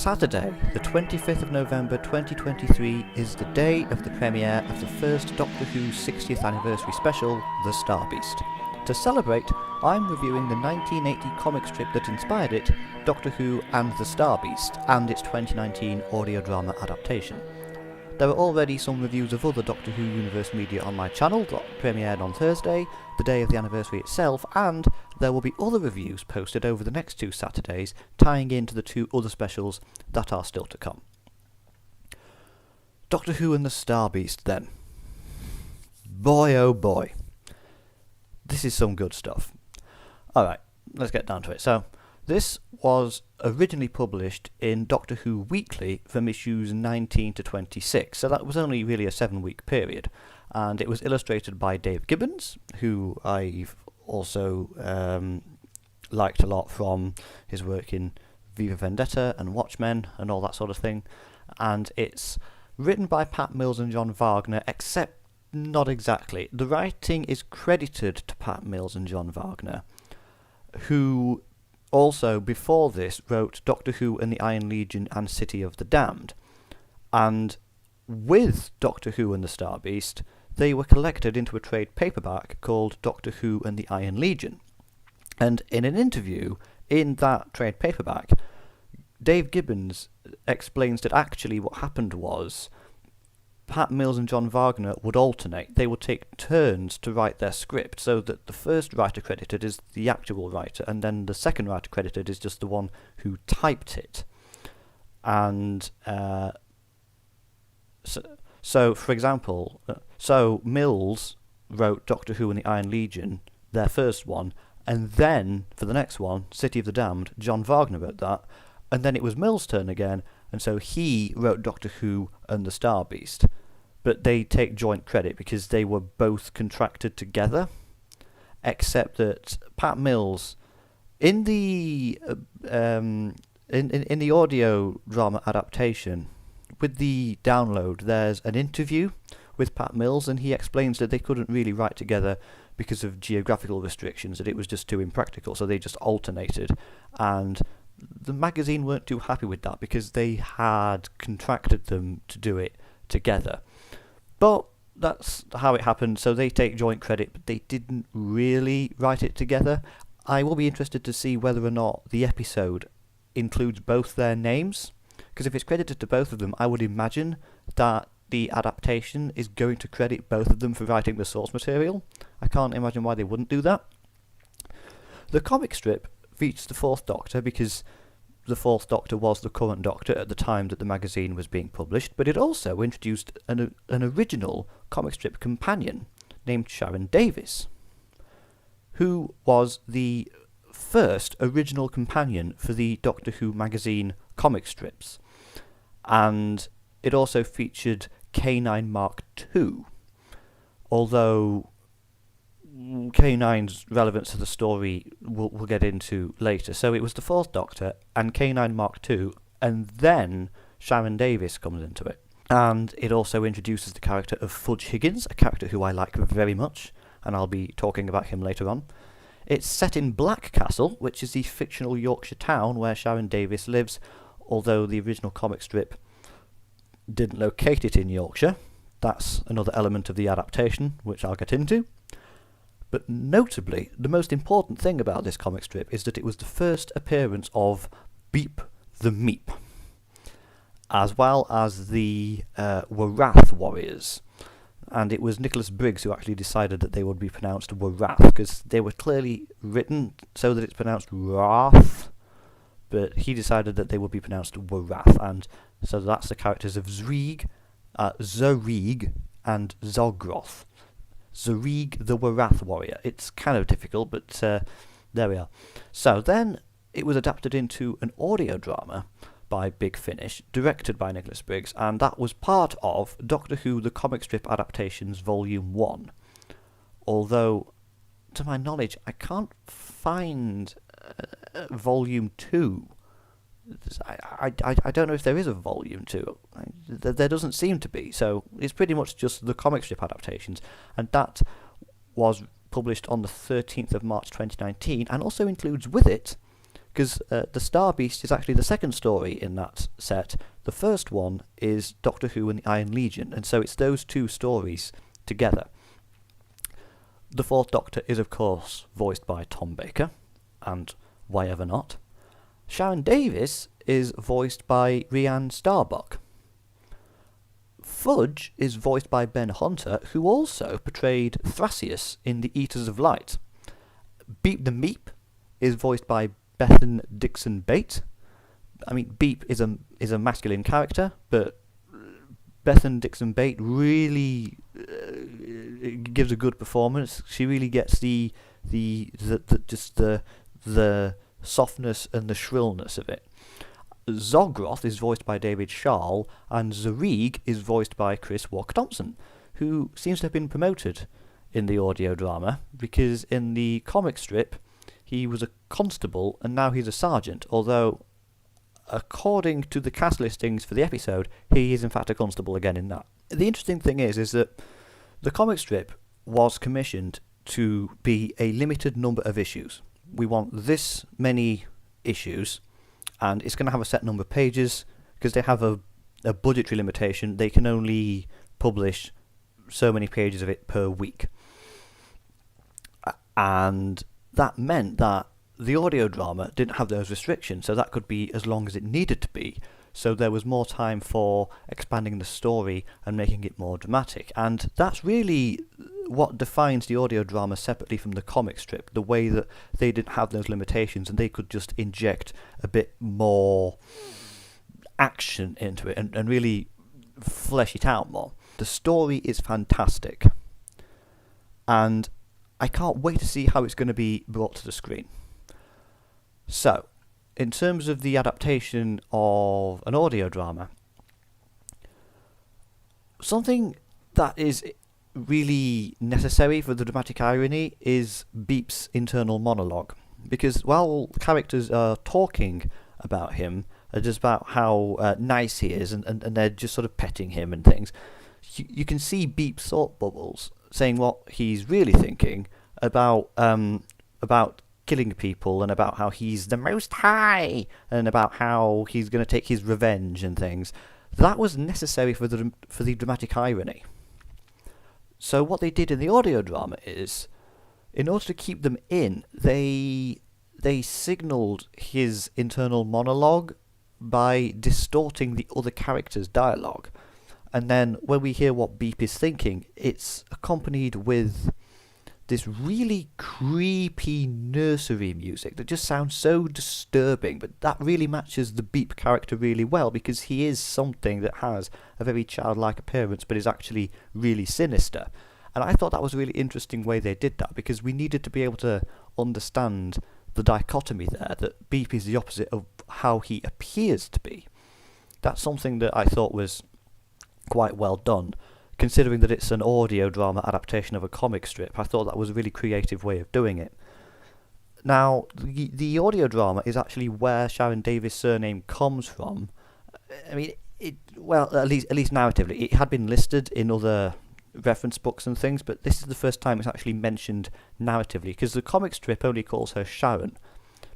Saturday, the 25th of November 2023 is the day of the premiere of the first Doctor Who 60th anniversary special, The Star Beast. To celebrate, I'm reviewing the 1980 comic strip that inspired it, Doctor Who and the Star Beast, and its 2019 audio drama adaptation. There are already some reviews of other Doctor Who universe media on my channel that premiered on Thursday, the day of the anniversary itself, and there will be other reviews posted over the next 2 Saturdays tying into the 2 other specials that are still to come. Doctor Who and the Star Beast then. Boy oh boy. This is some good stuff. Alright, let's get down to it. So, this was originally published in Doctor Who Weekly from issues 19 to 26, so that was only really a 7-week period, and it was illustrated by Dave Gibbons, who I've also liked a lot from his work in V for Vendetta and Watchmen and all that sort of thing, and it's written by Pat Mills and John Wagner, except not exactly. The writing is credited to Pat Mills and John Wagner, who also, before this, wrote Doctor Who and the Iron Legion and City of the Damned. And with Doctor Who and the Star Beast, they were collected into a trade paperback called Doctor Who and the Iron Legion. And in an interview in that trade paperback, Dave Gibbons explains that actually what happened was Pat Mills and John Wagner would alternate. They would take turns to write their script, so that the first writer credited is the actual writer, and then the second writer credited is just the one who typed it. And so for example, Mills wrote Doctor Who and the Iron Legion, their first one, and then for the next one, City of the Damned, John Wagner wrote that, and then it was Mills' turn again, and so he wrote Doctor Who and the Star Beast. But they take joint credit because they were both contracted together, except that Pat Mills, in the in the audio drama adaptation, with the download, there's an interview with Pat Mills, and he explains that they couldn't really write together because of geographical restrictions, that it was just too impractical, so they just alternated, and the magazine weren't too happy with that because they had contracted them to do it together. But that's how it happened, so they take joint credit, but they didn't really write it together. I will be interested to see whether or not the episode includes both their names, because if it's credited to both of them, I would imagine that the adaptation is going to credit both of them for writing the source material. I can't imagine why they wouldn't do that. The comic strip features the 4th Doctor because the 4th Doctor was the current Doctor at the time that the magazine was being published, but it also introduced an original comic strip companion named Sharon Davis, who was the first original companion for the Doctor Who magazine comic strips. And it also featured K9 Mark II, although K9's relevance to the story we'll get into later. So it was the 4th Doctor and K9 Mark II, and then Sharon Davis comes into it. And it also introduces the character of Fudge Higgins, a character who I like very much, and I'll be talking about him later on. It's set in Blackcastle, which is the fictional Yorkshire town where Sharon Davis lives, although the original comic strip didn't locate it in Yorkshire. That's another element of the adaptation, which I'll get into. But notably, the most important thing about this comic strip is that it was the first appearance of Meep the Meep, as well as the Wrarth Warriors. And it was Nicholas Briggs who actually decided that they would be pronounced Wrath, because they were clearly written so that it's pronounced Wrath, but he decided that they would be pronounced Wrath, and so that's the characters of Zreeg, and Zogroth. Zreeg the Wrarth Warrior. It's kind of difficult, but there we are. So then it was adapted into an audio drama by Big Finish, directed by Nicholas Briggs, and that was part of Doctor Who The Comic Strip Adaptations Volume 1. Although, to my knowledge, I can't find Volume 2. I don't know if there is a Volume 2. There doesn't seem to be, so it's pretty much just the comic strip adaptations, and that was published on the 13th of March 2019, and also includes with it because the Star Beast is actually the second story in that set. The first one is Doctor Who and the Iron Legion, and so it's those two stories together. The Fourth Doctor is, of course, voiced by Tom Baker, and why ever not. Sharon Davis is voiced by Rhiannon Starbuck. Fudge is voiced by Ben Hunter, who also portrayed Thrasius in The Eaters of Light. Beep the Meep is voiced by Bethan Dixon Bate. I mean, Beep is a masculine character, but Bethan Dixon Bate really gives a good performance. She really gets the softness and the shrillness of it. Zogroth is voiced by David Sharl, and Zarig is voiced by Chris Walker-Thompson, who seems to have been promoted in the audio drama, because in the comic strip he was a constable and now he's a sergeant, although according to the cast listings for the episode, he is in fact a constable again in that. The interesting thing is that the comic strip was commissioned to be a limited number of issues. We want this many issues, and it's going to have a set number of pages, because they have a budgetary limitation. They can only publish so many pages of it per week. And that meant that the audio drama didn't have those restrictions, so that could be as long as it needed to be. So there was more time for expanding the story and making it more dramatic. And that's really what defines the audio drama separately from the comic strip, the way that they didn't have those limitations and they could just inject a bit more action into it and really flesh it out more. The story is fantastic, and I can't wait to see how it's going to be brought to the screen. So, in terms of the adaptation of an audio drama, something that is really necessary for the dramatic irony is Beep's internal monologue. Because while the characters are talking about him, just about how nice he is, and they're just sort of petting him and things, you can see Beep's thought bubbles saying what he's really thinking about killing people, and about how he's the Most High, and about how he's going to take his revenge and things. That was necessary for the dramatic irony. So what they did in the audio drama is, in order to keep them in, they signalled his internal monologue by distorting the other characters' dialogue. And then when we hear what Beep is thinking, it's accompanied with this really creepy nursery music that just sounds so disturbing, but that really matches the Beep character really well, because he is something that has a very childlike appearance but is actually really sinister. And I thought that was a really interesting way they did that, because we needed to be able to understand the dichotomy there, that Beep is the opposite of how he appears to be. That's something that I thought was quite well done. Considering that it's an audio drama adaptation of a comic strip, I thought that was a really creative way of doing it. Now, the audio drama is actually where Sharon Davis' surname comes from. I mean, at least narratively, it had been listed in other reference books and things, but this is the first time it's actually mentioned narratively, because the comic strip only calls her Sharon,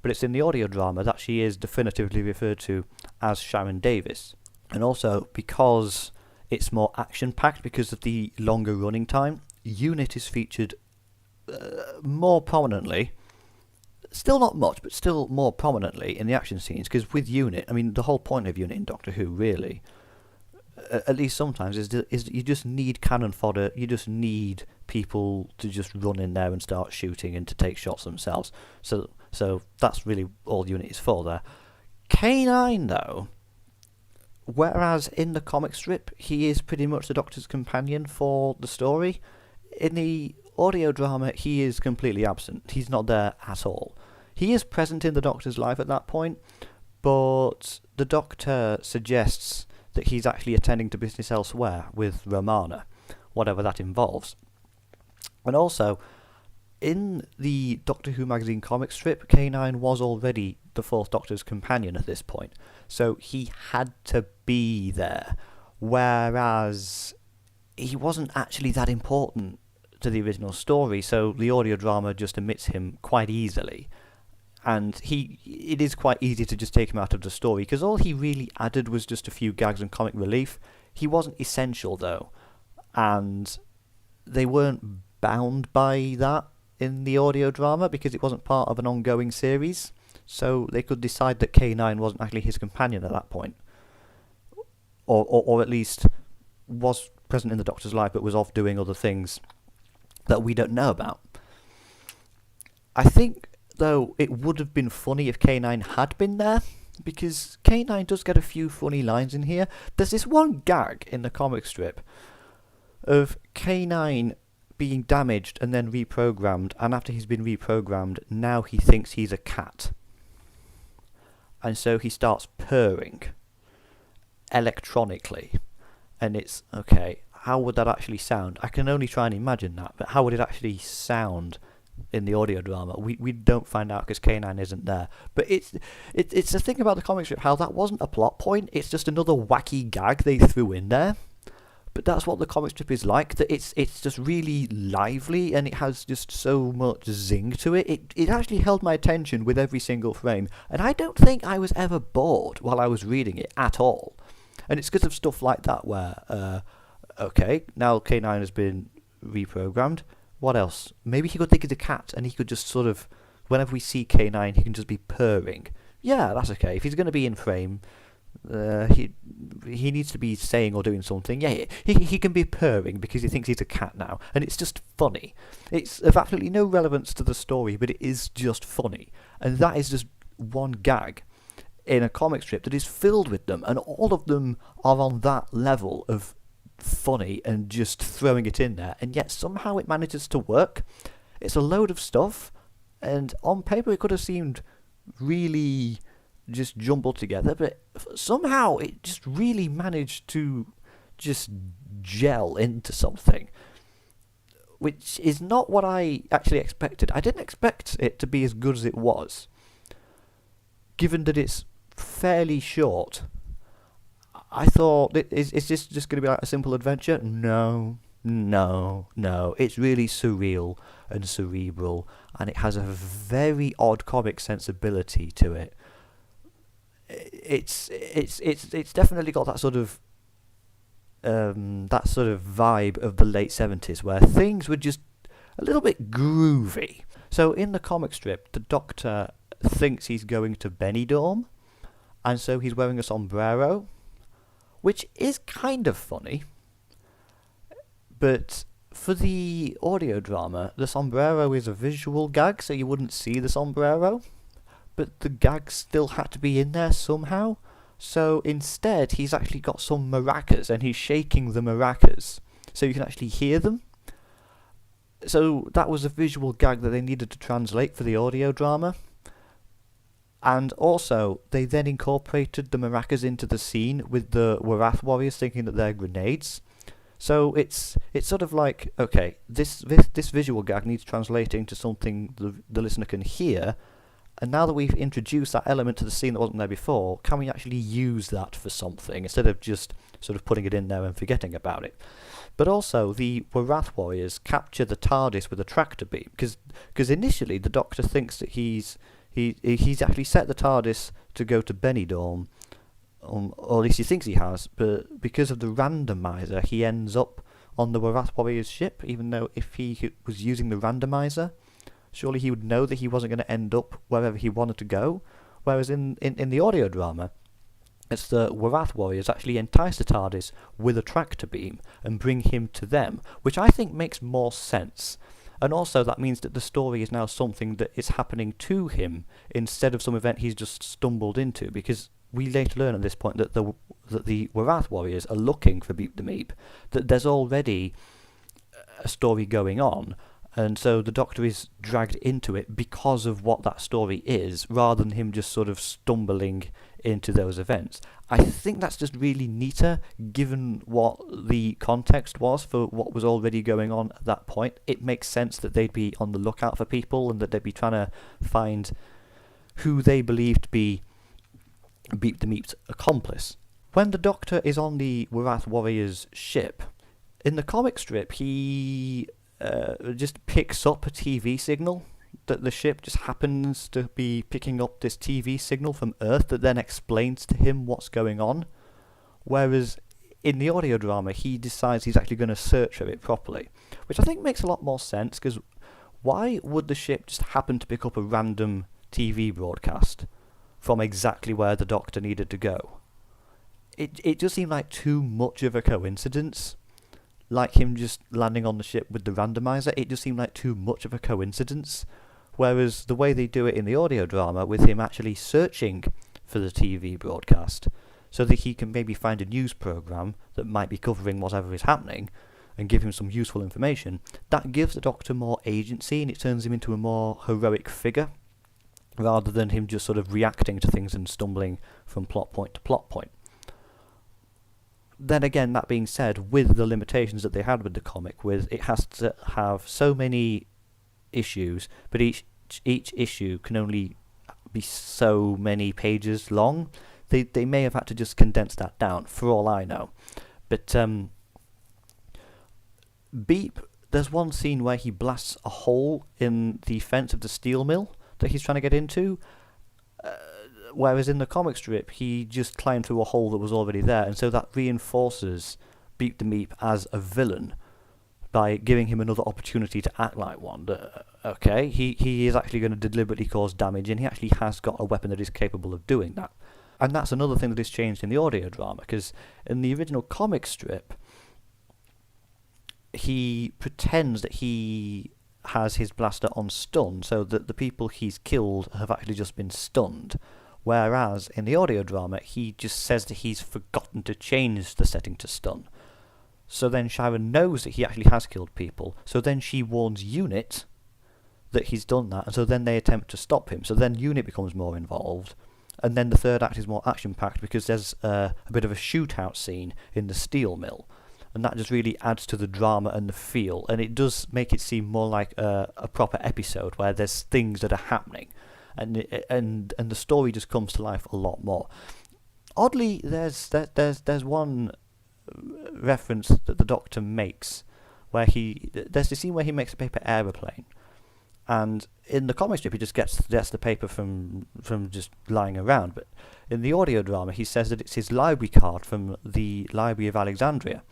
but it's in the audio drama that she is definitively referred to as Sharon Davis. And also, because it's more action-packed because of the longer running time, Unit is featured more prominently. Still not much, but still more prominently in the action scenes, because with Unit, I mean, the whole point of Unit in Doctor Who, really, at least sometimes, is that you just need cannon fodder, you just need people to just run in there and start shooting and to take shots themselves. So that's really all Unit is for there. K9, though, whereas in the comic strip, he is pretty much the Doctor's companion for the story, in the audio drama, he is completely absent. He's not there at all. He is present in the Doctor's life at that point, but the Doctor suggests that he's actually attending to business elsewhere with Romana, whatever that involves. And also, in the Doctor Who magazine comic strip, K9 was already the Fourth Doctor's companion at this point, so he had to be there, whereas he wasn't actually that important to the original story, so the audio drama just omits him quite easily. And it is quite easy to just take him out of the story, because all he really added was just a few gags and comic relief. He wasn't essential, though, and they weren't bound by that in the audio drama because it wasn't part of an ongoing series, so they could decide that K9 wasn't actually his companion at that point, or at least was present in the Doctor's life but was off doing other things that we don't know about. I think, though, it would have been funny if K9 had been there, because K9 does get a few funny lines in here. There's this one gag in the comic strip of K9 being damaged and then reprogrammed, and after he's been reprogrammed, now he thinks he's a cat. And so he starts purring electronically. And it's, okay, how would that actually sound? I can only try and imagine that, but how would it actually sound in the audio drama? We don't find out because K9 isn't there. But it's the thing about the comic strip, how that wasn't a plot point, it's just another wacky gag they threw in there. But that's what the comic strip is like, that it's just really lively and it has just so much zing to it. It actually held my attention with every single frame, and I don't think I was ever bored while I was reading it at all. And it's because of stuff like that where, okay, now K9 has been reprogrammed, what else? Maybe he could think of the cat and he could just sort of, whenever we see K9, he can just be purring. Yeah, that's okay. If he's going to be in frame, he needs to be saying or doing something. Yeah, he can be purring because he thinks he's a cat now, and it's just funny. It's of absolutely no relevance to the story, but it is just funny, and that is just one gag in a comic strip that is filled with them, and all of them are on that level of funny and just throwing it in there, and yet somehow it manages to work. It's a load of stuff, and on paper it could have seemed really just jumbled together, but somehow it just really managed to just gel into something, which is not what I actually expected. I didn't expect it to be as good as it was, given that it's fairly short. I thought, is this just going to be like a simple adventure? No. It's really surreal and cerebral, and it has a very odd comic sensibility to it. It's definitely got that sort of vibe of the late 70s, where things were just a little bit groovy. So in the comic strip, the Doctor thinks he's going to Benidorm, and so he's wearing a sombrero, which is kind of funny. But for the audio drama, the sombrero is a visual gag, so you wouldn't see the sombrero. But the gags still had to be in there somehow. So instead, he's actually got some maracas, and he's shaking the maracas, so you can actually hear them. So that was a visual gag that they needed to translate for the audio drama. And also, they then incorporated the maracas into the scene with the Wrarth Warriors thinking that they're grenades. So it's sort of like, okay, this visual gag needs translating to something the listener can hear. And now that we've introduced that element to the scene that wasn't there before, can we actually use that for something instead of just sort of putting it in there and forgetting about it? But also, the Wrarth Warriors capture the TARDIS with a tractor beam, because initially the Doctor thinks that he's actually set the TARDIS to go to Benidorm, or at least he thinks he has, but because of the randomizer, he ends up on the Wrarth Warriors ship, even though if he was using the randomizer, surely he would know that he wasn't going to end up wherever he wanted to go. Whereas in the audio drama, it's the Wrarth Warriors actually entice the TARDIS with a tractor beam and bring him to them, which I think makes more sense. And also that means that the story is now something that is happening to him instead of some event he's just stumbled into, because we later learn at this point that the Wrarth Warriors are looking for Meep the Meep, that there's already a story going on. And so the Doctor is dragged into it because of what that story is, rather than him just sort of stumbling into those events. I think that's just really neater, given what the context was for what was already going on at that point. It makes sense that they'd be on the lookout for people, and that they'd be trying to find who they believe to be Meep the Meep's accomplice. When the Doctor is on the Wrarth Warriors ship, in the comic strip, he just picks up a TV signal that the ship just happens to be picking up this TV signal from Earth that then explains to him what's going on, whereas in the audio drama he decides he's actually going to search for it properly, which I think makes a lot more sense, because why would the ship just happen to pick up a random TV broadcast from exactly where the Doctor needed to go? It just seemed like too much of a coincidence. Like him just landing on the ship with the randomizer, it just seemed like too much of a coincidence. Whereas the way they do it in the audio drama, with him actually searching for the TV broadcast, so that he can maybe find a news program that might be covering whatever is happening, and give him some useful information, that gives the Doctor more agency, and it turns him into a more heroic figure, rather than him just sort of reacting to things and stumbling from plot point to plot point. Then again, that being said, with the limitations that they had with the comic, with it has to have so many issues, but each issue can only be so many pages long, they may have had to just condense that down, for all I know. But Beep, there's one scene where he blasts a hole in the fence of the steel mill that he's trying to get into, whereas in the comic strip he just climbed through a hole that was already there, and so that reinforces Beep the Meep as a villain by giving him another opportunity to act like one. Okay, he is actually going to deliberately cause damage, and he actually has got a weapon that is capable of doing that. And that's another thing that is changed in the audio drama, because in the original comic strip he pretends that he has his blaster on stun, so that the people he's killed have actually just been stunned. Whereas in the audio drama, he just says that he's forgotten to change the setting to stun. So then Sharon knows that he actually has killed people, so then she warns Unit that he's done that, and so then they attempt to stop him. So then Unit becomes more involved, and then the third act is more action-packed, because there's a bit of a shootout scene in the steel mill, and that just really adds to the drama and the feel, and it does make it seem more like a proper episode where there's things that are happening. And the story just comes to life a lot more. Oddly, there's one reference that the Doctor makes where there's the scene where he makes a paper aeroplane, and in the comic strip he just gets the paper from just lying around, but in the audio drama he says that it's his library card from the Library of Alexandria.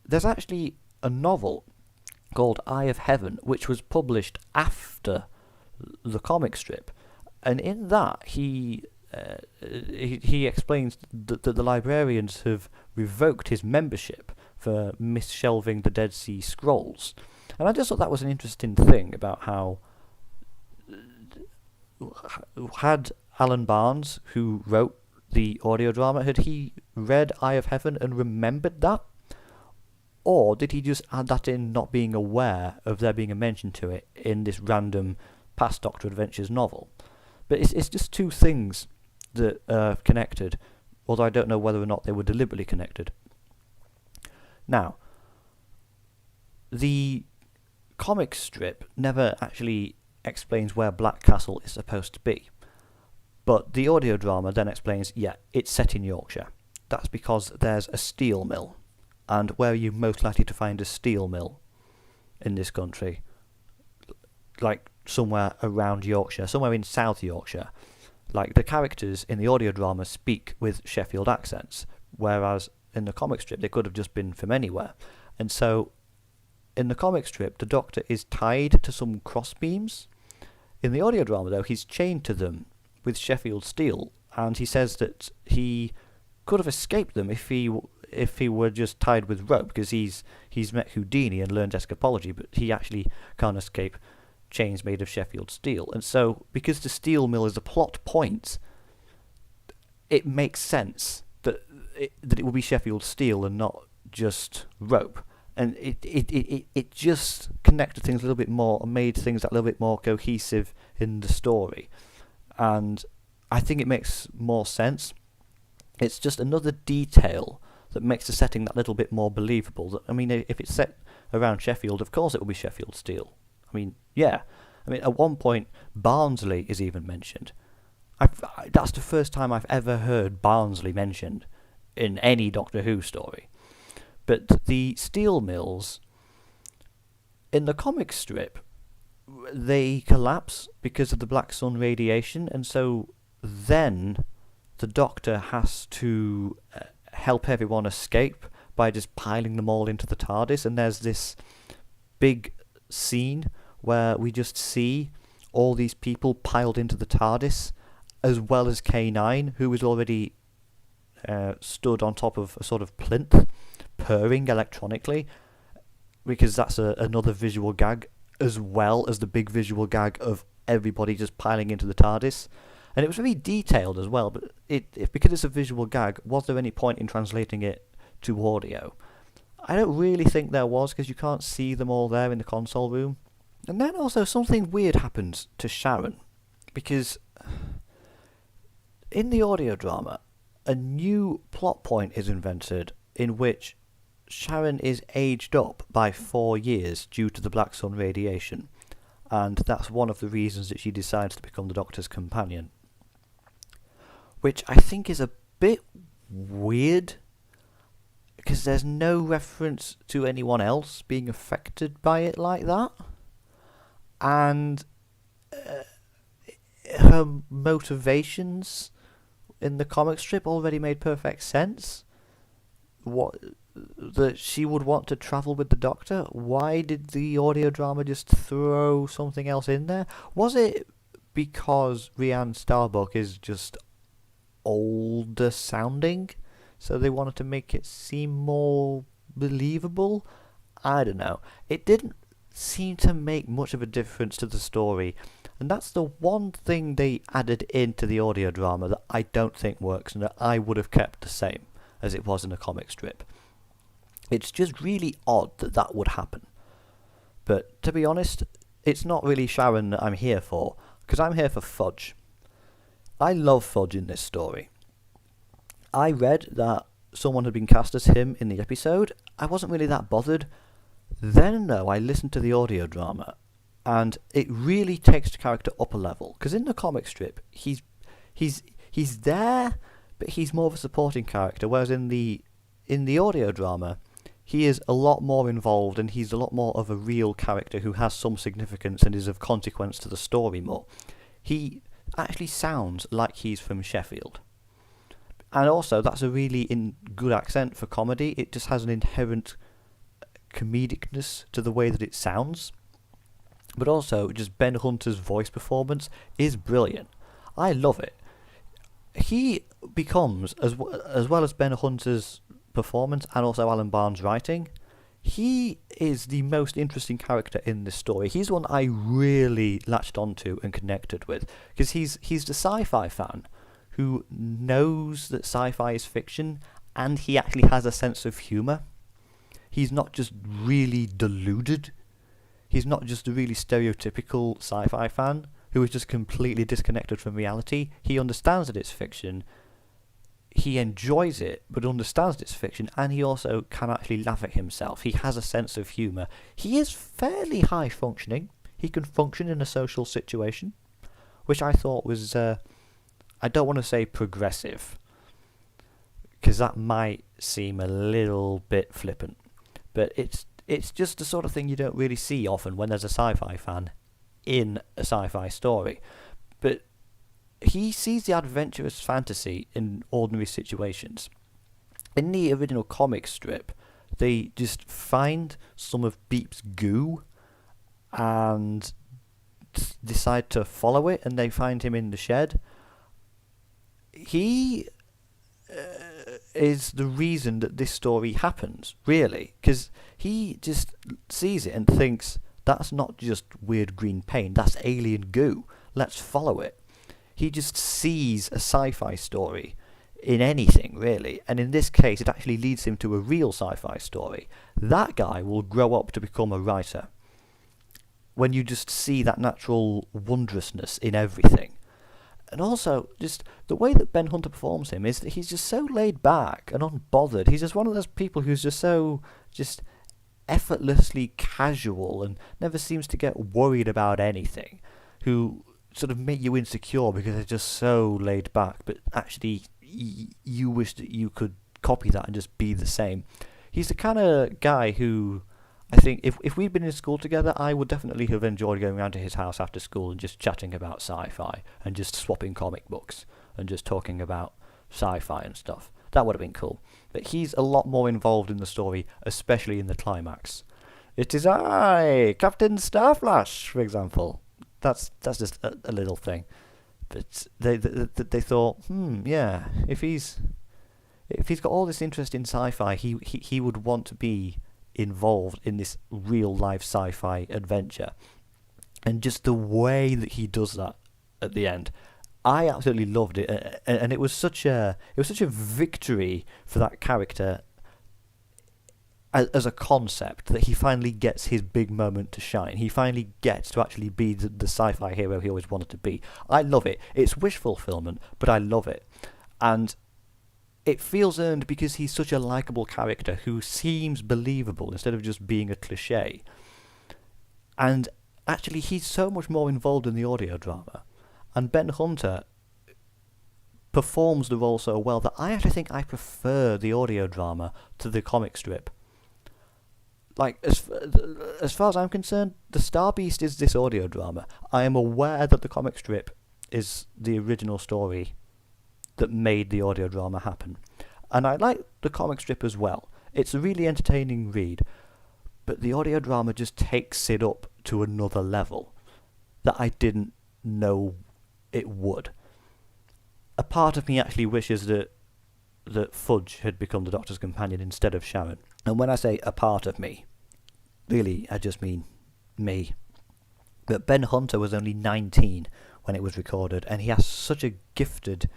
There's actually a novel called Eye of Heaven which was published after the comic strip, and in that he explains that the librarians have revoked his membership for misshelving the Dead Sea Scrolls, and I just thought that was an interesting thing about how had Alan Barnes, who wrote the audio drama, had he read Eye of Heaven and remembered that, or did he just add that in not being aware of there being a mention to it in this random Past Doctor Adventures novel? But it's just two things that are connected, although I don't know whether or not they were deliberately connected. Now, the comic strip never actually explains where Blackcastle is supposed to be, but the audio drama then explains, yeah, it's set in Yorkshire. That's because there's a steel mill, and where are you most likely to find a steel mill in this country? Like somewhere around Yorkshire, somewhere in South Yorkshire. Like, the characters in the audio drama speak with Sheffield accents, whereas in the comic strip they could have just been from anywhere. And so in the comic strip the Doctor is tied to some crossbeams. In the audio drama though, he's chained to them with Sheffield steel, and he says that he could have escaped them if he were just tied with rope, because he's met Houdini and learned escapology, but he actually can't escape chains made of Sheffield steel. And so, because the steel mill is a plot point, it makes sense that it will be Sheffield steel and not just rope. And it just connected things a little bit more and made things a little bit more cohesive in the story. And I think it makes more sense. It's just another detail that makes the setting that little bit more believable. I mean, if it's set around Sheffield, of course it will be Sheffield steel. I mean, yeah. I mean, at one point, Barnsley is even mentioned. That's the first time I've ever heard Barnsley mentioned in any Doctor Who story. But the steel mills, in the comic strip, they collapse because of the black sun radiation, and so then the Doctor has to help everyone escape by just piling them all into the TARDIS, and there's this big scene where we just see all these people piled into the TARDIS, as well as K9, who is already stood on top of a sort of plinth, purring electronically, because that's another visual gag, as well as the big visual gag of everybody just piling into the TARDIS. And it was very detailed as well, but because it's a visual gag, was there any point in translating it to audio? I don't really think there was, because you can't see them all there in the console room. And then also something weird happens to Sharon, because in the audio drama, a new plot point is invented in which Sharon is aged up by 4 years due to the black sun radiation, and that's one of the reasons that she decides to become the Doctor's companion. Which I think is a bit weird, because there's no reference to anyone else being affected by it like that. And her motivations in the comic strip already made perfect sense. That she would want to travel with the Doctor. Why did the audio drama just throw something else in there? Was it because Rhiannon Starbuck is just older sounding, so they wanted to make it seem more believable? I don't know. It didn't seem to make much of a difference to the story, and that's the one thing they added into the audio drama that I don't think works, and that I would have kept the same as it was in the comic strip. It's just really odd that that would happen. But to be honest, it's not really Sharon that I'm here for, because I'm here for Fudge. I love Fudge in this story. I read that someone had been cast as him in the episode. I wasn't really that bothered. Then, though, I listened to the audio drama, and it really takes the character up a level. Because in the comic strip, he's there, but he's more of a supporting character. Whereas in the audio drama, he is a lot more involved, and he's a lot more of a real character who has some significance and is of consequence to the story more. He actually sounds like he's from Sheffield. And also, that's a really good accent for comedy. It just has an inherent comedicness to the way that it sounds. But also, just Ben Hunter's voice performance is brilliant. I love it. He becomes, as well as Ben Hunter's performance and also Alan Barnes' writing, he is the most interesting character in this story. He's the one I really latched onto and connected with, because he's the sci-fi fan who knows that sci-fi is fiction, and he actually has a sense of humour. He's not just really deluded. He's not just a really stereotypical sci-fi fan who is just completely disconnected from reality. He understands that it's fiction. He enjoys it, but understands it's fiction, and he also can actually laugh at himself. He has a sense of humour. He is fairly high functioning. He can function in a social situation, which I thought was, I don't want to say progressive, because that might seem a little bit flippant, but it's just the sort of thing you don't really see often when there's a sci-fi fan in a sci-fi story. But he sees the adventurous fantasy in ordinary situations. In the original comic strip, they just find some of Beep's goo and decide to follow it, and they find him in the shed. He is the reason that this story happens, really, because he just sees it and thinks, that's not just weird green paint, that's alien goo, let's follow it. He just sees a sci-fi story in anything, really, and in this case it actually leads him to a real sci-fi story. That guy will grow up to become a writer when you just see that natural wondrousness in everything. And also, just the way that Ben Hunter performs him is that he's just so laid back and unbothered. He's just one of those people who's just so effortlessly casual and never seems to get worried about anything, who sort of make you insecure because they're just so laid back, but actually you wish that you could copy that and just be the same. He's the kind of guy who I think if we'd been in school together, I would definitely have enjoyed going around to his house after school and just chatting about sci-fi and just swapping comic books and just talking about sci-fi and stuff. That would have been cool. But he's a lot more involved in the story, especially in the climax. It is I, Captain Starflash, for example. That's just a little thing. But they thought, yeah, if he's got all this interest in sci-fi, he would want to be involved in this real life sci-fi adventure. And just the way that he does that at the end, I absolutely loved it, and it was such a victory for that character as a concept that he finally gets his big moment to shine. He finally gets to actually be the sci-fi hero he always wanted to be. I love it. It's wish fulfillment, but I love it. And it feels earned because he's such a likeable character who seems believable instead of just being a cliche. And actually, he's so much more involved in the audio drama. And Ben Hunter performs the role so well that I actually think I prefer the audio drama to the comic strip. Like, as far as I'm concerned, the Star Beast is this audio drama. I am aware that the comic strip is the original story that made the audio drama happen. And I like the comic strip as well. It's a really entertaining read, but the audio drama just takes it up to another level that I didn't know it would. A part of me actually wishes that Fudge had become the Doctor's companion instead of Sharon. And when I say a part of me, really I just mean me. But Ben Hunter was only 19 when it was recorded, and he has such a gifted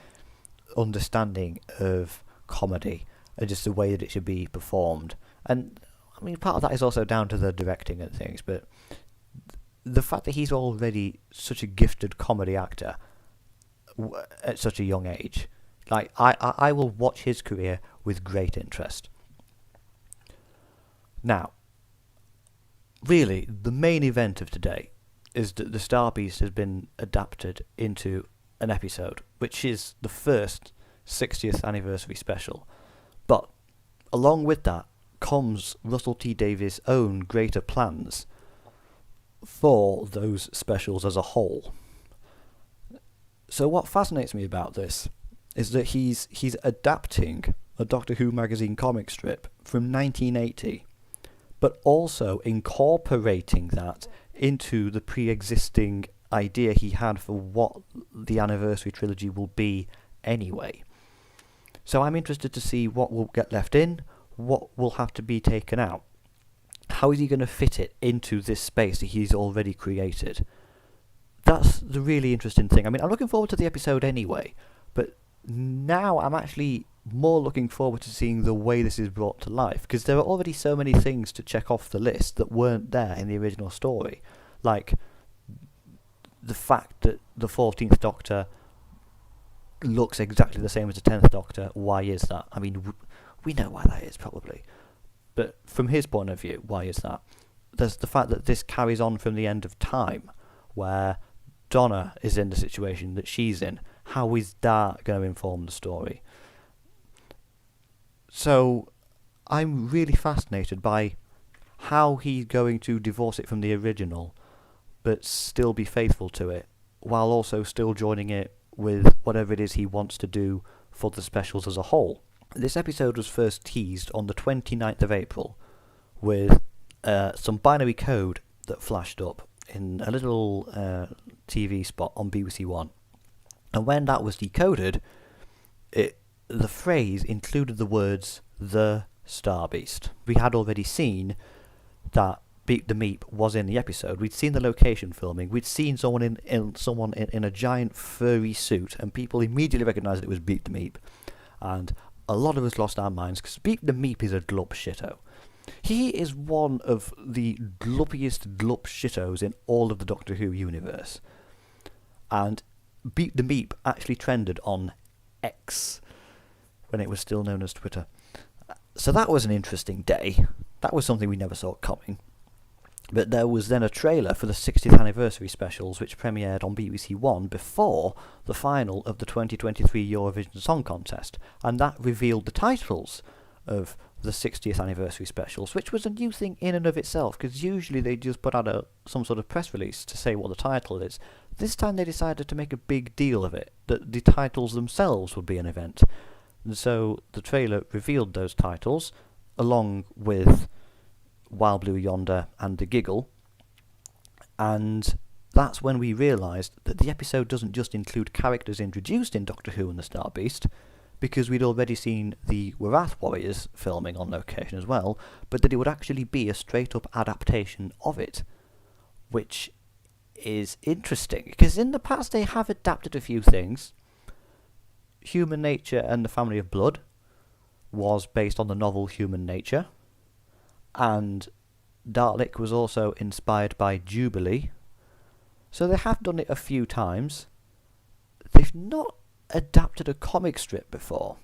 understanding of comedy and just the way that it should be performed. And I mean, part of that is also down to the directing and things, but the fact that he's already such a gifted comedy actor at such a young age, like I will watch his career with great interest. Now, really, the main event of today is that the Star Beast has been adapted into an episode, which is the first 60th anniversary special. But along with that comes Russell T Davies' own greater plans for those specials as a whole. So what fascinates me about this is that he's adapting a Doctor Who magazine comic strip from 1980, but also incorporating that into the pre-existing idea he had for what the anniversary trilogy will be anyway. So I'm interested to see what will get left in, what will have to be taken out. How is he going to fit it into this space that he's already created? That's the really interesting thing. I mean, I'm looking forward to the episode anyway, but now I'm actually more looking forward to seeing the way this is brought to life, because there are already so many things to check off the list that weren't there in the original story. Like the fact that the 14th Doctor looks exactly the same as the 10th Doctor. Why is that? I mean, we know why that is, probably. But from his point of view, why is that? There's the fact that this carries on from the end of time, where Donna is in the situation that she's in. How is that going to inform the story? So I'm really fascinated by how he's going to divorce it from the original, but still be faithful to it, while also still joining it with whatever it is he wants to do for the specials as a whole. This episode was first teased on the 29th of April with some binary code that flashed up in a little TV spot on BBC One. And when that was decoded, the phrase included the words, "The Star Beast." We had already seen that Beep the Meep was in the episode. We'd seen the location filming. We'd seen someone in a giant furry suit, and people immediately recognised it was Beep the Meep. And a lot of us lost our minds, because Beep the Meep is a glup shitto. He is one of the gluppiest glup shittos in all of the Doctor Who universe. And Beep the Meep actually trended on X, when it was still known as Twitter. So that was an interesting day. That was something we never saw coming. But there was then a trailer for the 60th anniversary specials, which premiered on BBC One before the final of the 2023 Eurovision Song Contest, and that revealed the titles of the 60th anniversary specials, which was a new thing in and of itself, because usually they just put out some sort of press release to say what the title is. This time they decided to make a big deal of it, that the titles themselves would be an event. And so the trailer revealed those titles, along with Wild Blue Yonder and The Giggle, and that's when we realised that the episode doesn't just include characters introduced in Doctor Who and the Star Beast, because we'd already seen the Wrarth Warriors filming on location as well, but that it would actually be a straight-up adaptation of it, which is interesting, because in the past they have adapted a few things. Human Nature and the Family of Blood was based on the novel Human Nature, and Dalek was also inspired by Jubilee, so they have done it a few times. They've not adapted a comic strip before,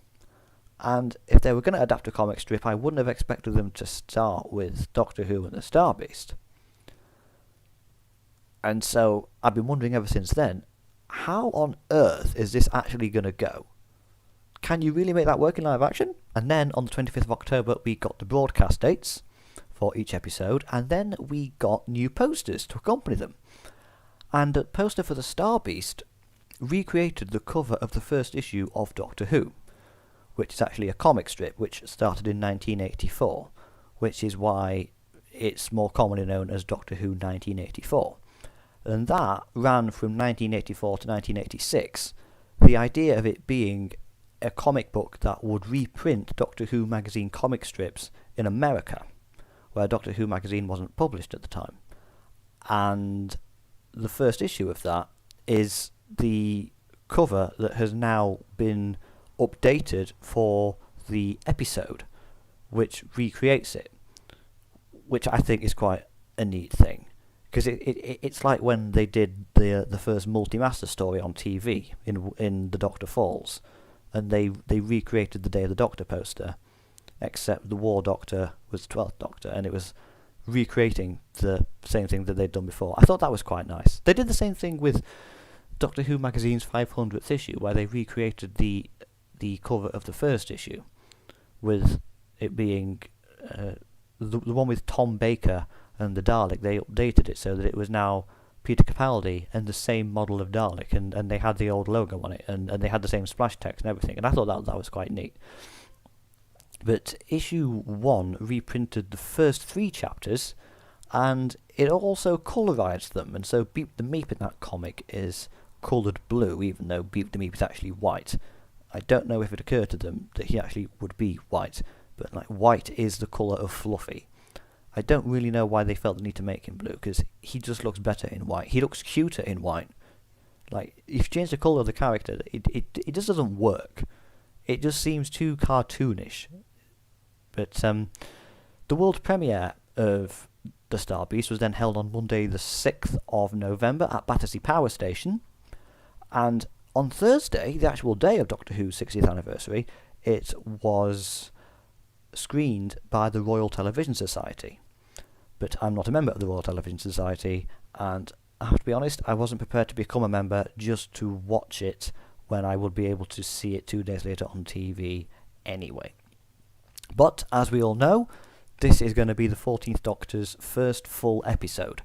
and if they were going to adapt a comic strip, I wouldn't have expected them to start with Doctor Who and the Star Beast. And so I've been wondering ever since then, how on earth is this actually going to go? Can you really make that work in live action? And then on the 25th of October we got the broadcast dates for each episode, and then we got new posters to accompany them. And the poster for the Star Beast recreated the cover of the first issue of Doctor Who, which is actually a comic strip which started in 1984, which is why it's more commonly known as Doctor Who 1984. And that ran from 1984 to 1986. The idea of it being a comic book that would reprint Doctor Who magazine comic strips in America, where Doctor Who magazine wasn't published at the time. And the first issue of that is the cover that has now been updated for the episode, which recreates it, which I think is quite a neat thing, because it's like when they did the first Multi-Master story on TV in The Doctor Falls, and they recreated the Day of the Doctor poster, except the War Doctor was 12th Doctor, and it was recreating the same thing that they'd done before. I thought that was quite nice. They did the same thing with Doctor Who magazine's 500th issue, where they recreated the cover of the first issue, with it being the one with Tom Baker and the Dalek. They updated it so that it was now Peter Capaldi and the same model of Dalek, and they had the old logo on it, and they had the same splash text and everything, and I thought that was quite neat. But issue 1 reprinted the first 3 chapters, and it also colourised them, and so Beep the Meep in that comic is coloured blue, even though Beep the Meep is actually white. I don't know if it occurred to them that he actually would be white, but like white is the colour of Fluffy. I don't really know why they felt the need to make him blue, because he just looks better in white. He looks cuter in white. Like, if you change the colour of the character, it just doesn't work. It just seems too cartoonish. But the world premiere of The Star Beast was then held on Monday the 6th of November at Battersea Power Station, and on Thursday, the actual day of Doctor Who's 60th anniversary, it was screened by the Royal Television Society. But I'm not a member of the Royal Television Society, and I have to be honest, I wasn't prepared to become a member just to watch it when I would be able to see it 2 days later on TV anyway. But, as we all know, this is going to be the 14th Doctor's first full episode.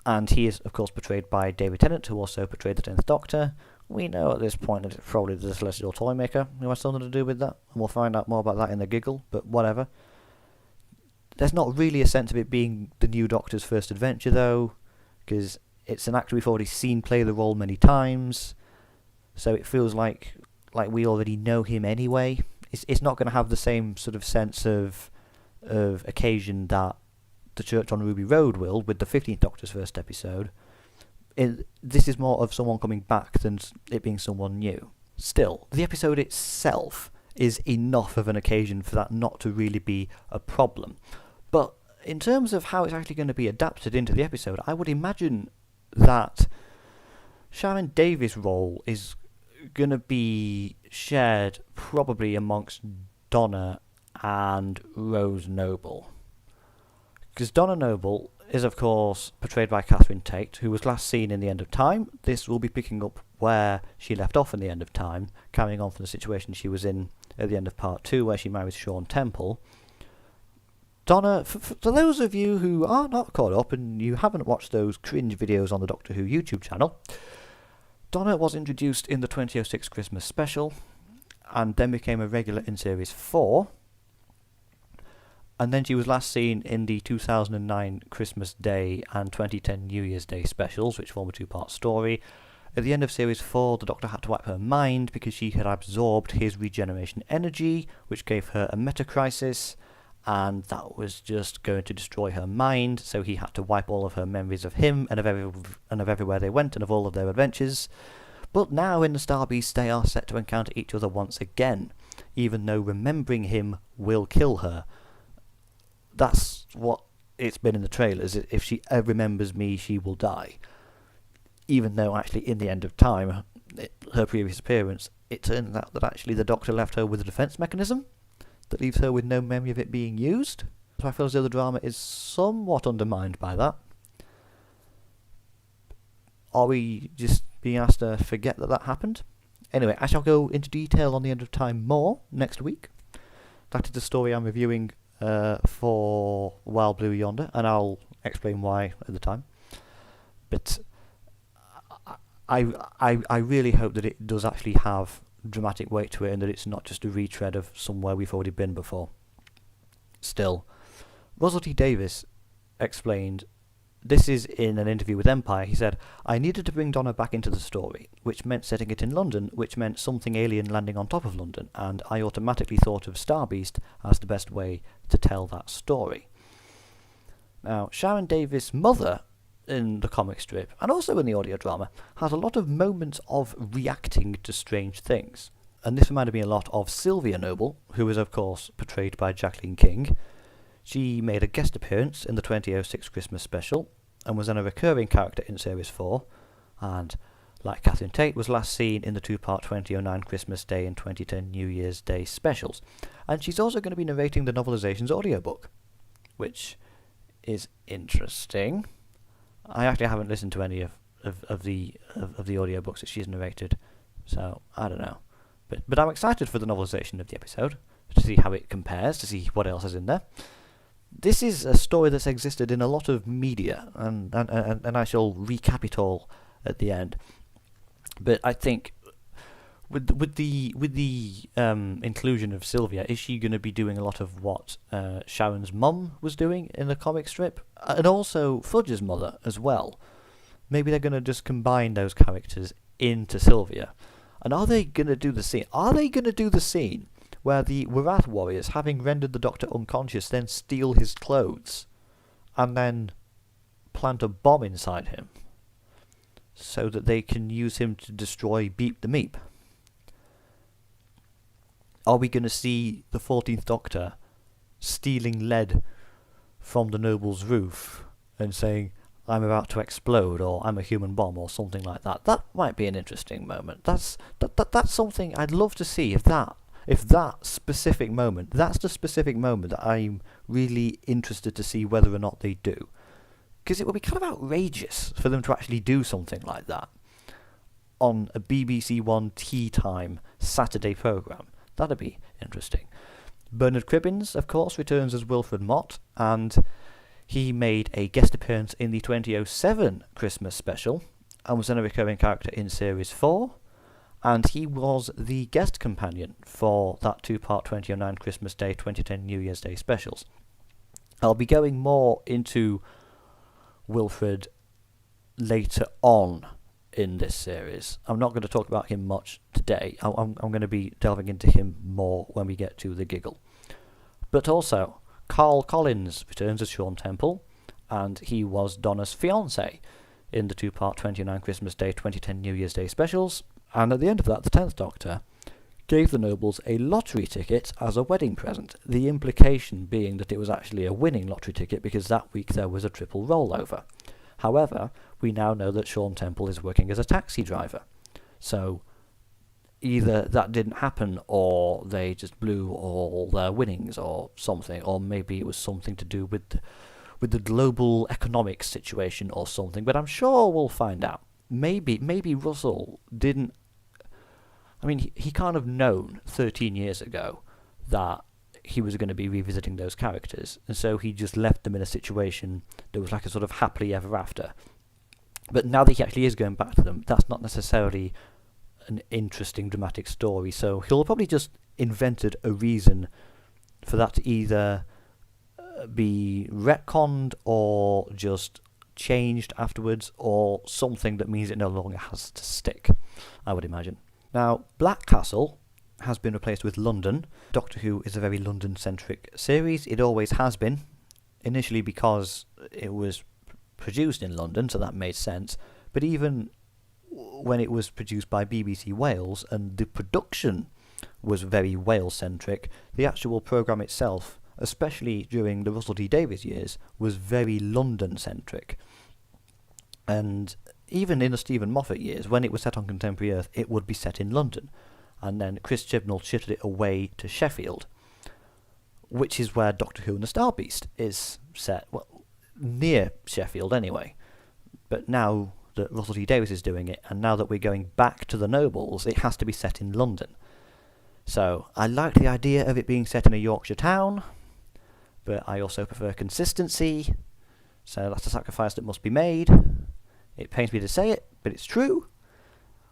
And he is, of course, portrayed by David Tennant, who also portrayed the 10th Doctor. We know at this point that it's probably the Celestial Toymaker who has something to do with that, and we'll find out more about that in the Giggle, but whatever. There's not really a sense of it being the new Doctor's first adventure, though, because it's an actor we've already seen play the role many times, so it feels like we already know him anyway. It's not going to have the same sort of sense of occasion that The Church on Ruby Road will, with the 15th Doctor's first episode. This is more of someone coming back than it being someone new. Still, the episode itself is enough of an occasion for that not to really be a problem. But in terms of how it's actually going to be adapted into the episode, I would imagine that Sharon Davies' role is going to be shared probably amongst Donna and Rose Noble. Because Donna Noble is, of course, portrayed by Catherine Tate, who was last seen in The End of Time. This will be picking up where she left off in The End of Time, carrying on from the situation she was in at the end of part 2, where she marries Sean Temple, Donna, for those of you who are not caught up and you haven't watched those cringe videos on the Doctor Who YouTube channel, Donna was introduced in the 2006 Christmas special and then became a regular in Series 4. And then she was last seen in the 2009 Christmas Day and 2010 New Year's Day specials, which form a 2-part story. At the end of Series 4, the Doctor had to wipe her mind because she had absorbed his regeneration energy, which gave her a meta-crisis, and that was just going to destroy her mind, so he had to wipe all of her memories of him and of everywhere they went and of all of their adventures. But now in the Star Beast they are set to encounter each other once again, even though remembering him will kill her. That's what it's been in the trailers. If she remembers me, she will die. Even though actually in the end of time, her previous appearance, it turns out that actually the Doctor left her with a defence mechanism that leaves her with no memory of it being used. So I feel as though the drama is somewhat undermined by that. Are we just being asked to forget that that happened? Anyway, I shall go into detail on the end of time more next week. That is the story I'm reviewing for Wild Blue Yonder, and I'll explain why at the time. But I really hope that it does actually have dramatic weight to it and that it's not just a retread of somewhere we've already been before. Still, Russell T Davies explained, this is in an interview with Empire, he said, I needed to bring Donna back into the story, which meant setting it in London, which meant something alien landing on top of London, and I automatically thought of Star Beast as the best way to tell that story. Now, Sharon Davies' mother in the comic strip, and also in the audio drama, has a lot of moments of reacting to strange things. And this reminded me a lot of Sylvia Noble, who is of course portrayed by Jacqueline King. She made a guest appearance in the 2006 Christmas special, and was then a recurring character in Series 4, and like Catherine Tate, was last seen in the 2-part 2009 Christmas Day and 2010 New Year's Day specials. And she's also going to be narrating the novelization's audiobook, which is interesting. I actually haven't listened to any of the audiobooks that she's narrated, so I don't know. But I'm excited for the novelization of the episode, to see how it compares, to see what else is in there. This is a story that's existed in a lot of media, and I shall recap it all at the end. But I think with the inclusion of Sylvia, is she going to be doing a lot of what Sharon's mum was doing in the comic strip, and also Fudge's mother as well? Maybe they're going to just combine those characters into Sylvia. And are they going to do the scene? Are they going to do the scene where the Wrarth Warriors, having rendered the Doctor unconscious, then steal his clothes and then plant a bomb inside him so that they can use him to destroy Beep the Meep? Are we going to see the 14th Doctor stealing lead from the Noble's roof and saying, I'm about to explode, or I'm a human bomb, or something like that? That might be an interesting moment. That's something I'd love to see. If that specific moment, that's the specific moment that I'm really interested to see whether or not they do. Because it would be kind of outrageous for them to actually do something like that on a BBC One tea time Saturday programme. That'd be interesting. Bernard Cribbins, of course, returns as Wilfred Mott, and he made a guest appearance in the 2007 Christmas special, and was then a recurring character in Series 4, and he was the guest companion for that 2-part 2009 Christmas Day, 2010 New Year's Day specials. I'll be going more into Wilfred later on in this series. I'm not going to talk about him much today. I'm going to be delving into him more when we get to the giggle. But also, Carl Collins returns as Sean Temple, and he was Donna's fiancé in the 2-part 2009 Christmas Day, 2010 New Year's Day specials, and at the end of that, the 10th Doctor gave the Nobles a lottery ticket as a wedding present, the implication being that it was actually a winning lottery ticket because that week there was a triple rollover. However, we now know that Sean Temple is working as a taxi driver, so either that didn't happen, or they just blew all their winnings or something, or maybe it was something to do with the global economic situation or something, but I'm sure we'll find out. Maybe Russell didn't I mean, he kind of known 13 years ago that he was going to be revisiting those characters, and so he just left them in a situation that was like a sort of happily ever after. But now that he actually is going back to them, that's not necessarily an interesting dramatic story, so he'll probably just invented a reason for that to either be retconned or just changed afterwards, or something that means it no longer has to stick, I would imagine. Now, Blackcastle has been replaced with London. Doctor Who is a very London-centric series. It always has been, initially because it was produced in London, so that made sense, but even when it was produced by BBC Wales and the production was very Wales-centric, the actual programme itself, especially during the Russell T Davies years, was very London-centric. And even in the Stephen Moffat years, when it was set on Contemporary Earth, it would be set in London. And then Chris Chibnall shifted it away to Sheffield, which is where Doctor Who and the Star Beast is set, well, near Sheffield anyway. But now that Russell T Davies is doing it, and now that we're going back to the Nobles, it has to be set in London. So I like the idea of it being set in a Yorkshire town, but I also prefer consistency, so that's a sacrifice that must be made. It pains me to say it, but it's true.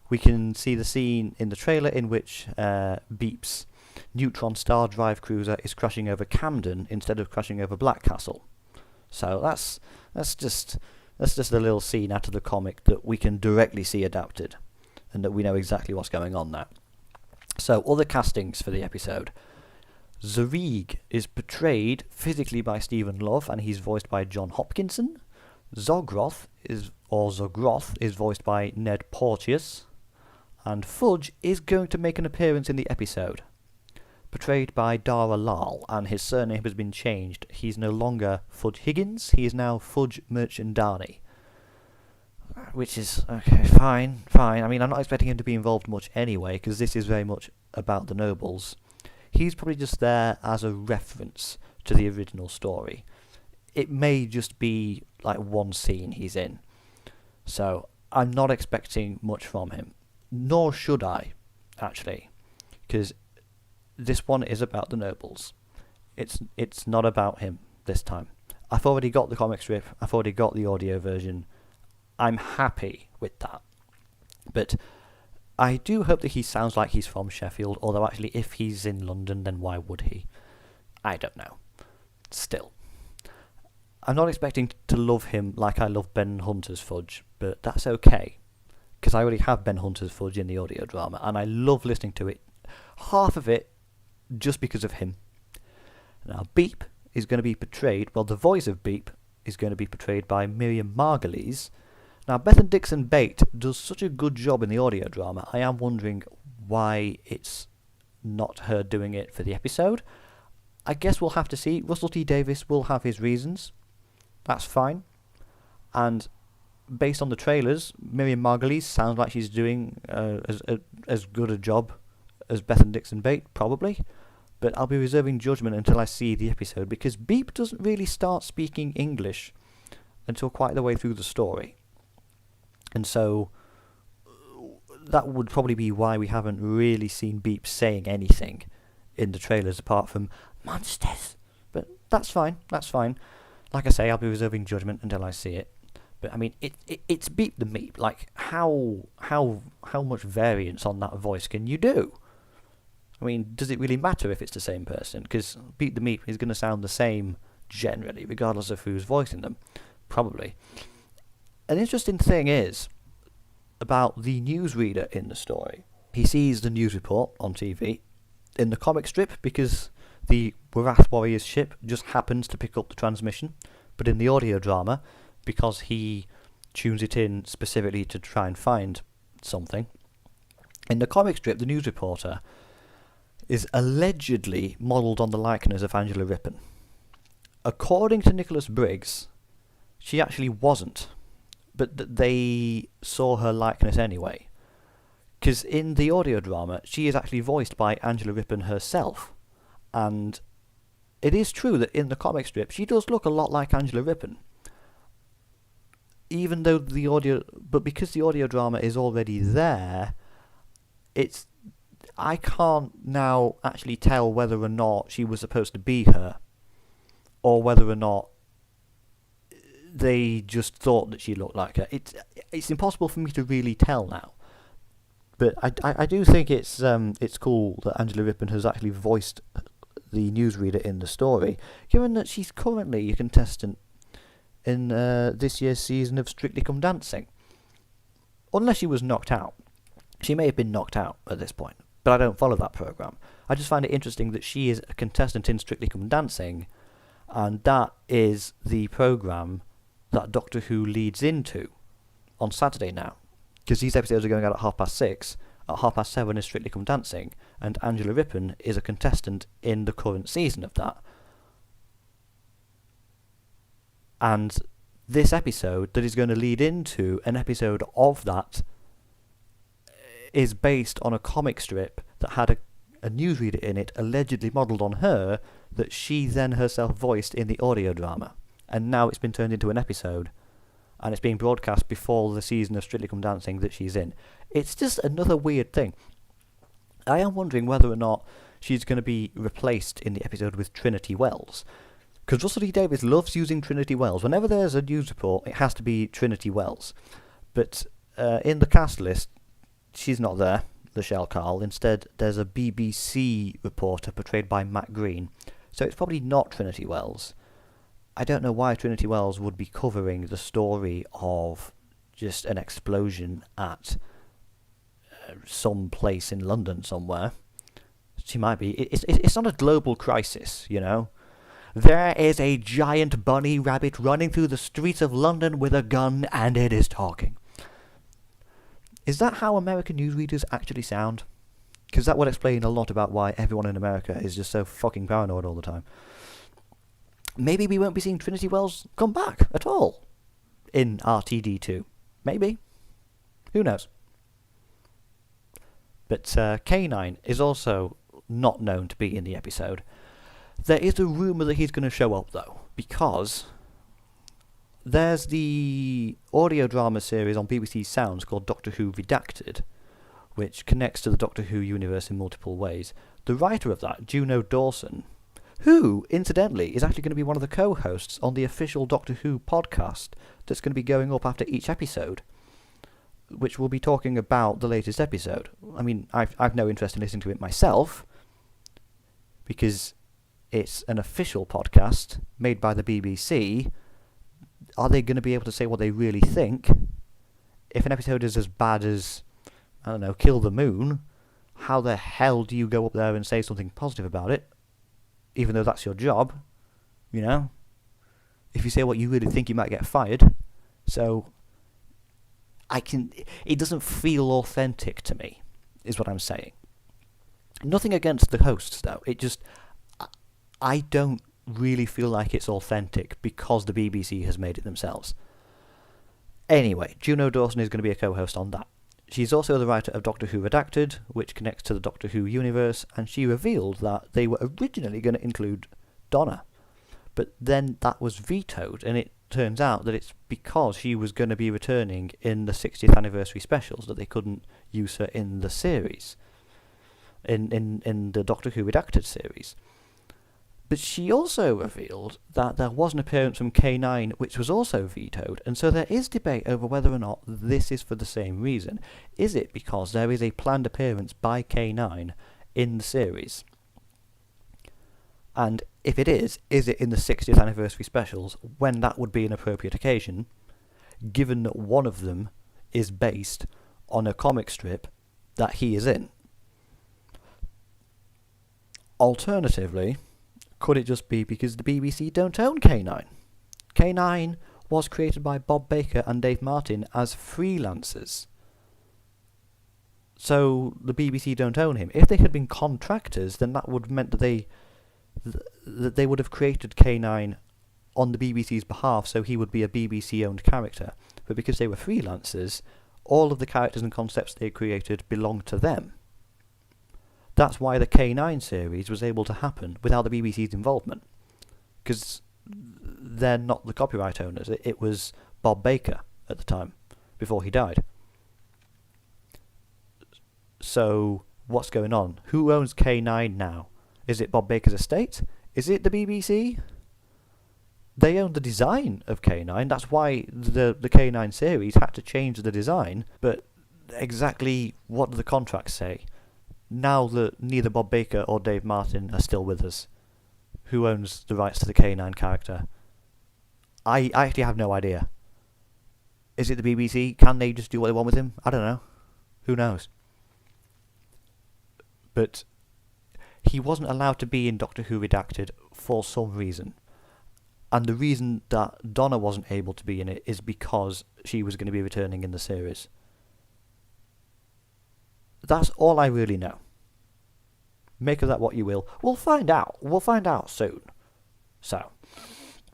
We can see the scene in the trailer in which Beep's Neutron Star Drive cruiser is crashing over Camden instead of crashing over Blackcastle. So that's just a little scene out of the comic that we can directly see adapted, and that we know exactly what's going on there. So, other castings for the episode. Zarig is portrayed physically by Stephen Love, and he's voiced by John Hopkinson. Zogroth is voiced by Ned Porteous, and Fudge is going to make an appearance in the episode, portrayed by Dara Lal, and his surname has been changed. He's no longer Fudge Higgins, he is now Fudge Merchandani. Which is, okay, fine. I mean, I'm not expecting him to be involved much anyway, because this is very much about the Nobles. He's probably just there as a reference to the original story. It may just be like one scene he's in. So, I'm not expecting much from him. Nor should I, actually. Because this one is about the Nobles. It's not about him this time. I've already got the comic strip, I've already got the audio version. I'm happy with that. But I do hope that he sounds like he's from Sheffield, although actually if he's in London, then why would he? I don't know. Still. I'm not expecting to love him like I love Ben Hunter's Fudge, but that's okay, because I already have Ben Hunter's Fudge in the audio drama, and I love listening to it. Half of it just because of him. Now, Beep is going to be portrayed, well, the voice of Beep is going to be portrayed by Miriam Margolyes. Now, Bethan Dixon Bate does such a good job in the audio drama, I am wondering why it's not her doing it for the episode. I guess we'll have to see. Russell T Davies will have his reasons. That's fine. And based on the trailers, Miriam Margolyes sounds like she's doing as good a job as Bethan Dixon Bate, probably. But I'll be reserving judgment until I see the episode, because Beep doesn't really start speaking English until quite the way through the story. And so that would probably be why we haven't really seen Beep saying anything in the trailers apart from monsters. But that's fine. Like I say, I'll be reserving judgment until I see it. But I mean, it's Beep the Meep. Like, how much variance on that voice can you do? I mean, does it really matter if it's the same person? Because Beep the Meep is going to sound the same generally, regardless of who's voicing them. Probably. An interesting thing is about the newsreader in the story. He sees the news report on TV in the comic strip because the Wrarth Warriors ship just happens to pick up the transmission, but in the audio drama, because he tunes it in specifically to try and find something, in the comic strip the news reporter is allegedly modelled on the likeness of Angela Rippon. According to Nicholas Briggs, she actually wasn't, but they saw her likeness anyway. Because in the audio drama, she is actually voiced by Angela Rippon herself. And it is true that in the comic strip, she does look a lot like Angela Rippon. Even though because the audio drama is already there, it's I can't now actually tell whether or not she was supposed to be her, or whether or not they just thought that she looked like her. It's impossible for me to really tell now. But I do think it's cool that Angela Rippon has actually voiced the newsreader in the story, given that she's currently a contestant in this year's season of Strictly Come Dancing. Unless she was knocked out. She may have been knocked out at this point, but I don't follow that programme. I just find it interesting that she is a contestant in Strictly Come Dancing, and that is the programme that Doctor Who leads into on Saturday now. Because these episodes are going out at 6:30. At 7:30 is Strictly Come Dancing, and Angela Rippon is a contestant in the current season of that. And this episode that is going to lead into an episode of that is based on a comic strip that had a newsreader in it allegedly modelled on her that she then herself voiced in the audio drama. And now it's been turned into an episode, and it's being broadcast before the season of Strictly Come Dancing that she's in. It's just another weird thing. I am wondering whether or not she's going to be replaced in the episode with Trinity Wells. Because Russell T Davies loves using Trinity Wells. Whenever there's a news report, it has to be Trinity Wells. But in the cast list, she's not there, Michelle Carl. Instead, there's a BBC reporter portrayed by Matt Green. So it's probably not Trinity Wells. I don't know why Trinity Wells would be covering the story of just an explosion at some place in London somewhere. She might be. It's not a global crisis, you know. There is a giant bunny rabbit running through the streets of London with a gun, and it is talking. Is that how American newsreaders actually sound? Because that would explain a lot about why everyone in America is just so fucking paranoid all the time. Maybe we won't be seeing Trinity Wells come back at all in RTD2. Maybe. Who knows? But K9 is also not known to be in the episode. There is a rumour that he's going to show up, though, because there's the audio drama series on BBC Sounds called Doctor Who Redacted, which connects to the Doctor Who universe in multiple ways. The writer of that, Juno Dawson, who, incidentally, is actually going to be one of the co-hosts on the official Doctor Who podcast that's going to be going up after each episode, which will be talking about the latest episode. I mean, I've no interest in listening to it myself, because it's an official podcast made by the BBC. Are they going to be able to say what they really think? If an episode is as bad as, I don't know, Kill the Moon, how the hell do you go up there and say something positive about it? Even though that's your job, you know? If you say what you really think, you might get fired. So, it doesn't feel authentic to me, is what I'm saying. Nothing against the hosts, though. It just, I don't really feel like it's authentic because the BBC has made it themselves. Anyway, Juno Dawson is going to be a co-host on that. She's also the writer of Doctor Who Redacted, which connects to the Doctor Who universe, and she revealed that they were originally going to include Donna. But then that was vetoed, and it turns out that it's because she was going to be returning in the 60th anniversary specials that they couldn't use her in the series, in the Doctor Who Redacted series. But she also revealed that there was an appearance from K9 which was also vetoed, and so there is debate over whether or not this is for the same reason. Is it because there is a planned appearance by K9 in the series? And if it is it in the 60th anniversary specials, when that would be an appropriate occasion, given that one of them is based on a comic strip that he is in? Alternatively, could it just be because the BBC don't own K9? K9 was created by Bob Baker and Dave Martin as freelancers. So the BBC don't own him. If they had been contractors, then that would have meant that they would have created K9 on the BBC's behalf, so he would be a BBC-owned character. But because they were freelancers, all of the characters and concepts they created belonged to them. That's why the K9 series was able to happen without the BBC's involvement, because they're not the copyright owners. It was Bob Baker at the time, before he died. So what's going on. Who owns K9 now? Is it Bob Baker's estate? Is it the BBC? They own the design of K9. That's why the K9 series had to change the design. But exactly what do the contracts say? Now that neither Bob Baker or Dave Martin are still with us, who owns the rights to the K9 character? I actually have no idea. Is it the BBC? Can they just do what they want with him? I don't know. Who knows? But he wasn't allowed to be in Doctor Who Redacted for some reason. And the reason that Donna wasn't able to be in it is because she was going to be returning in the series. That's all I really know. Make of that what you will. We'll find out. We'll find out soon.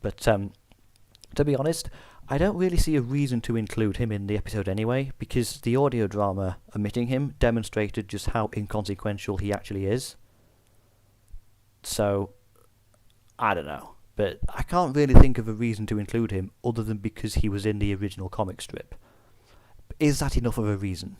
But to be honest, I don't really see a reason to include him in the episode anyway, because the audio drama omitting him demonstrated just how inconsequential he actually is. So, I don't know. But I can't really think of a reason to include him other than because he was in the original comic strip. Is that enough of a reason?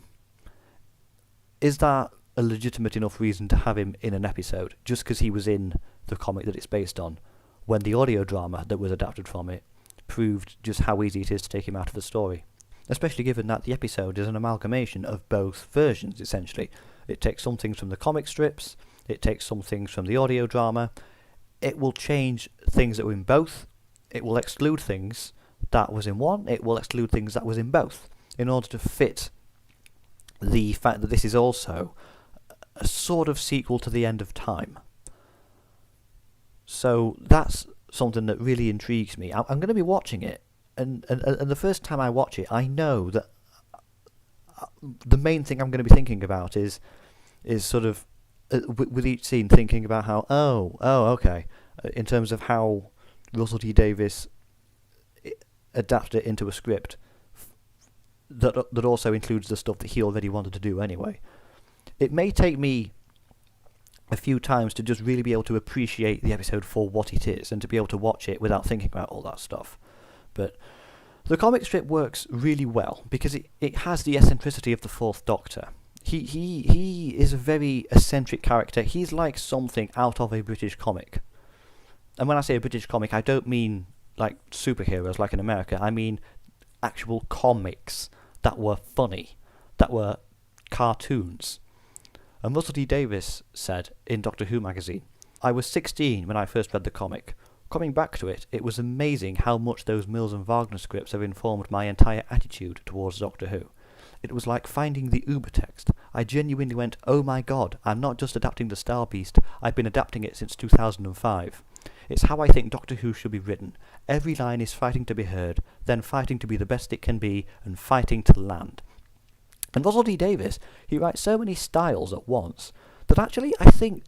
Is that a legitimate enough reason to have him in an episode just because he was in the comic that it's based on, when the audio drama that was adapted from it proved just how easy it is to take him out of the story? Especially given that the episode is an amalgamation of both versions, essentially. It takes some things from the comic strips, it takes some things from the audio drama, it will change things that were in both, it will exclude things that was in one, it will exclude things that was in both, in order to fit the fact that this is also a sort of sequel to The End of Time. So that's something that really intrigues me. I'm going to be watching it, and the first time I watch it, I know that the main thing I'm going to be thinking about is sort of with each scene thinking about how okay, in terms of how Russell T Davies adapted it into a script that also includes the stuff that he already wanted to do anyway. It may take me a few times to just really be able to appreciate the episode for what it is and to be able to watch it without thinking about all that stuff. But the comic strip works really well because it has the eccentricity of the Fourth Doctor. He is a very eccentric character. He's like something out of a British comic. And when I say a British comic, I don't mean like superheroes like in America. I mean actual comics that were funny, that were cartoons. And Russell T Davies said in Doctor Who magazine, "I was 16 when I first read the comic. Coming back to it, it was amazing how much those Mills and Wagner scripts have informed my entire attitude towards Doctor Who. It was like finding the Uber text. I genuinely went, oh my god, I'm not just adapting the Star Beast, I've been adapting it since 2005. It's how I think Doctor Who should be written. Every line is fighting to be heard, then fighting to be the best it can be, and fighting to land." And Russell T Davies, he writes so many styles at once that actually I think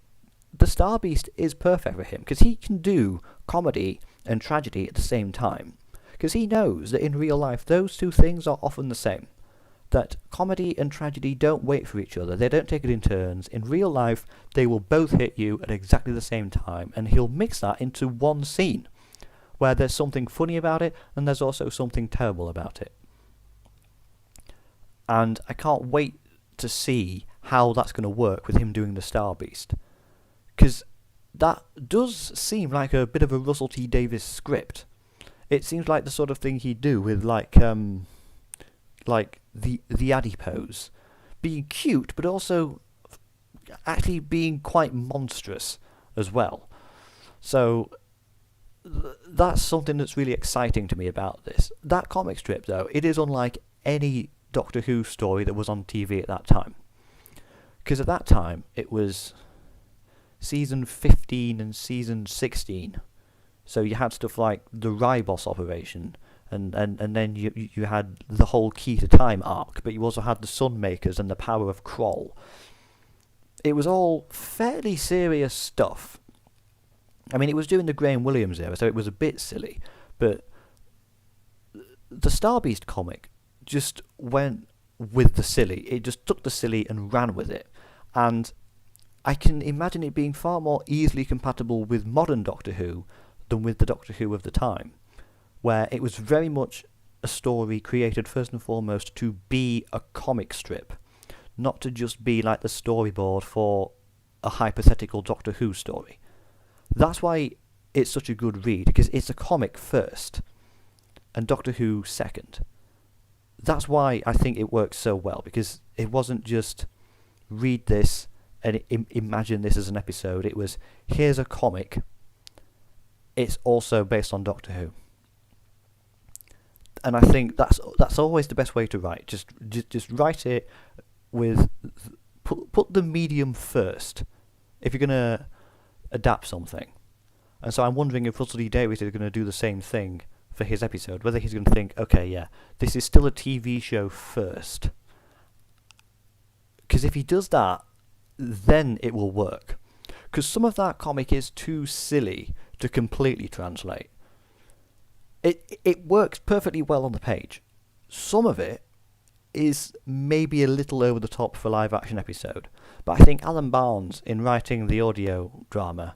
the Star Beast is perfect for him, because he can do comedy and tragedy at the same time. Because he knows that in real life those two things are often the same. That comedy and tragedy don't wait for each other, they don't take it in turns. In real life, they will both hit you at exactly the same time, and he'll mix that into one scene, where there's something funny about it, and there's also something terrible about it. And I can't wait to see how that's going to work with him doing the Star Beast. Because that does seem like a bit of a Russell T Davies script. It seems like the sort of thing he'd do with like the adipose. Being cute, but also actually being quite monstrous as well. So that's something that's really exciting to me about this. That comic strip, though, it is unlike any Doctor Who story that was on TV at that time. Because at that time, it was season 15 and season 16. So you had stuff like the Ribos operation, and then you had the whole Key to Time arc, but you also had the Sunmakers and the Power of Kroll. It was all fairly serious stuff. I mean, it was during the Graham Williams era, so it was a bit silly, but the Star Beast comic just went with the silly. It just took the silly and ran with it. And I can imagine it being far more easily compatible with modern Doctor Who than with the Doctor Who of the time, where it was very much a story created first and foremost to be a comic strip, not to just be like the storyboard for a hypothetical Doctor Who story. That's why it's such a good read, because it's a comic first and Doctor Who second. That's why I think it works so well, because it wasn't just read this and imagine this as an episode. It was, here's a comic, it's also based on Doctor Who. And I think that's always the best way to write. Just write it with put the medium first if you're going to adapt something. And so I'm wondering if Russell T Davies is going to do the same thing for his episode, whether he's going to think, okay, yeah, this is still a TV show first. Because if he does that, then it will work. Because some of that comic is too silly to completely translate. It works perfectly well on the page. Some of it is maybe a little over the top for a live action episode, but I think Alan Barnes, in writing the audio drama,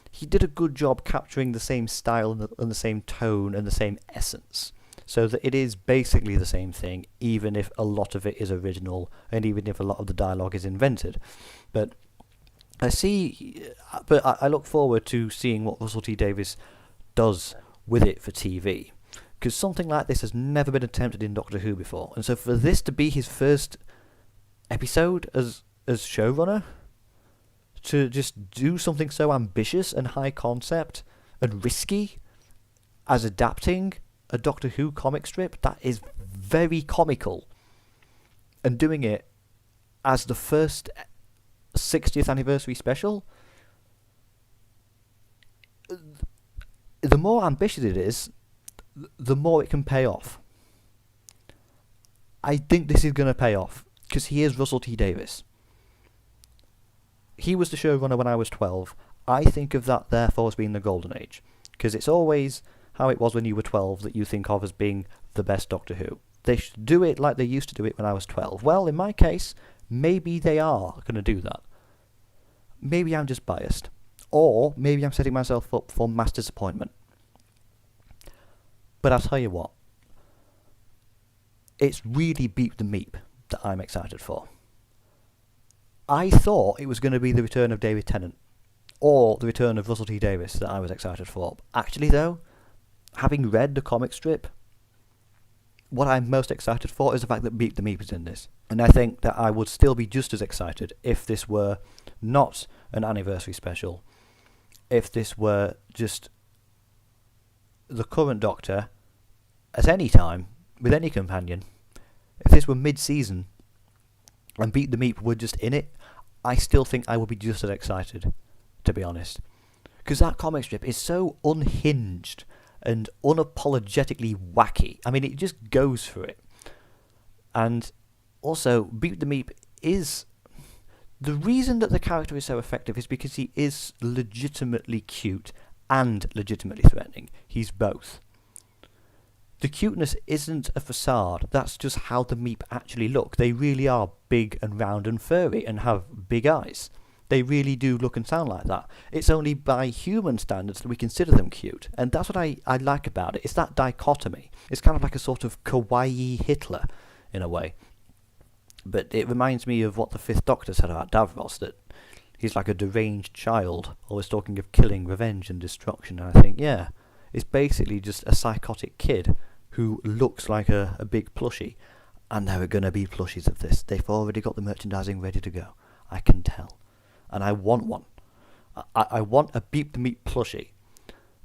he did a good job capturing the same style and the same tone and the same essence, so that it is basically the same thing, even if a lot of it is original and even if a lot of the dialogue is invented. But I look forward to seeing what Russell T Davies does with it for TV, because something like this has never been attempted in Doctor Who before, and so for this to be his first episode as showrunner, to just do something so ambitious and high concept and risky as adapting a Doctor Who comic strip that is very comical, and doing it as the first 60th anniversary special, the more ambitious it is, the more it can pay off. I think this is going to pay off, because he is Russell T Davies. He was the showrunner when I was 12. I think of that, therefore, as being the golden age, because it's always how it was when you were 12 that you think of as being the best Doctor Who. They should do it like they used to do it when I was 12. Well, in my case, maybe they are going to do that. Maybe I'm just biased. Or maybe I'm setting myself up for mass disappointment. But I'll tell you what, it's really Beep the Meep that I'm excited for. I thought it was going to be the return of David Tennant, or the return of Russell T Davies that I was excited for. Actually though, having read the comic strip, what I'm most excited for is the fact that Beep the Meep is in this. And I think that I would still be just as excited if this were not an anniversary special, if this were just the current Doctor at any time, with any companion. If this were mid-season and Beep the Meep were just in it, I still think I would be just as excited, to be honest. Because that comic strip is so unhinged and unapologetically wacky. I mean, it just goes for it. And also, Beep the Meep is... The reason that the character is so effective is because he is legitimately cute and legitimately threatening. He's both. The cuteness isn't a facade, that's just how the Meep actually look. They really are big and round and furry and have big eyes. They really do look and sound like that. It's only by human standards that we consider them cute, and that's what I like about it. It's that dichotomy. It's kind of like a sort of kawaii Hitler, in a way. But it reminds me of what the Fifth Doctor said about Davros, that he's like a deranged child, always talking of killing, revenge and destruction. And I think, yeah, it's basically just a psychotic kid who looks like a big plushie. And there are going to be plushies of this. They've already got the merchandising ready to go. I can tell. And I want one. I want a Beep the Meep plushie.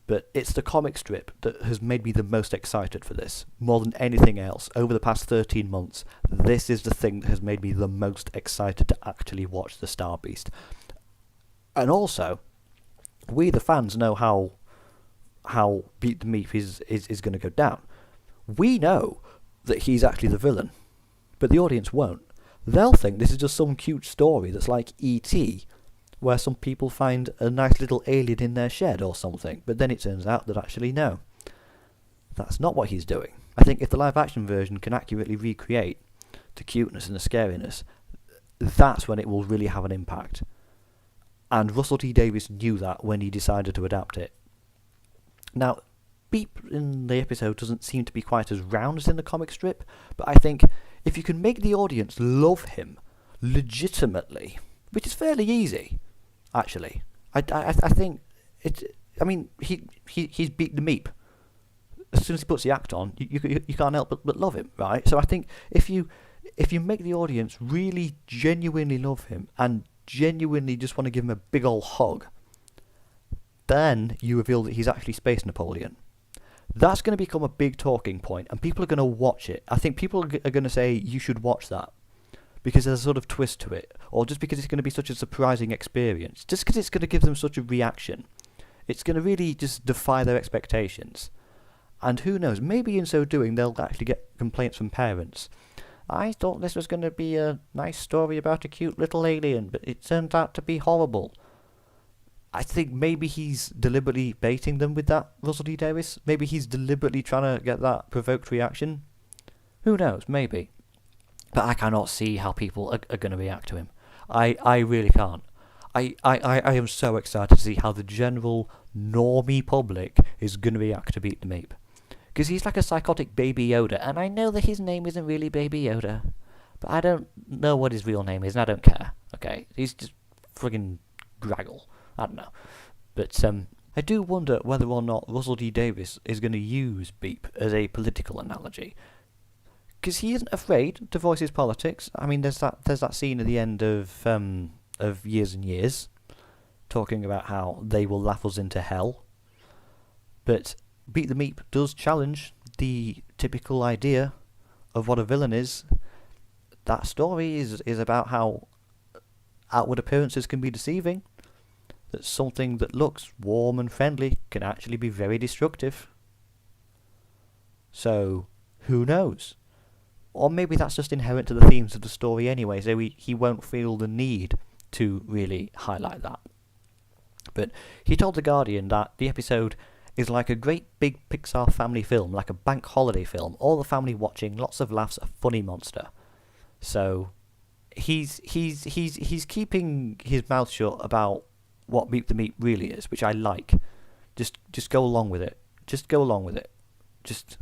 But it's the comic strip that has made me the most excited for this, more than anything else. Over the past 13 months, this is the thing that has made me the most excited to actually watch the Star Beast. And also, we the fans know how Beep the Meep is going to go down. We know that he's actually the villain, but the audience won't. They'll think this is just some cute story that's like E.T., where some people find a nice little alien in their shed or something, but then it turns out that actually no, that's not what he's doing. I think if the live action version can accurately recreate the cuteness and the scariness, that's when it will really have an impact. And Russell T Davies knew that when he decided to adapt it. Now, Beep in the episode doesn't seem to be quite as round as in the comic strip, but I think if you can make the audience love him legitimately, which is fairly easy, actually. I think it. I mean, he's beat the Meep. As soon as he puts the act on, you can't help but love him, right? So I think if you make the audience really genuinely love him and genuinely just want to give him a big old hug, then you reveal that he's actually Space Napoleon. That's going to become a big talking point, and people are going to watch it. I think people are going to say, you should watch that, because there's a sort of twist to it, or just because it's going to be such a surprising experience, just because it's going to give them such a reaction. It's going to really just defy their expectations. And who knows, maybe in so doing they'll actually get complaints from parents. I thought this was going to be a nice story about a cute little alien, but it turned out to be horrible. I think maybe he's deliberately baiting them with that, Russell T Davies. Maybe he's deliberately trying to get that provoked reaction. Who knows, maybe. But I cannot see how people are going to react to him. I really can't. I am so excited to see how the general normie public is going to react to Beat the Meep. Because he's like a psychotic Baby Yoda, and I know that his name isn't really Baby Yoda, but I don't know what his real name is, and I don't care, okay? He's just friggin' Graggle. I don't know. But I do wonder whether or not Russell T Davies is going to use Beep as a political analogy. Because he isn't afraid to voice his politics. I mean, there's that scene at the end of Years and Years, talking about how they will laugh us into hell. But Beat the Meep does challenge the typical idea of what a villain is. That story is about how outward appearances can be deceiving. That something that looks warm and friendly can actually be very destructive. So, who knows? Or maybe that's just inherent to the themes of the story anyway, so he won't feel the need to really highlight that. But he told The Guardian that the episode is like a great big Pixar family film, like a bank holiday film, all the family watching, lots of laughs, a funny monster. So he's keeping his mouth shut about what Meep the Meep really is, which I like. Just go along with it. Just go along with it. Just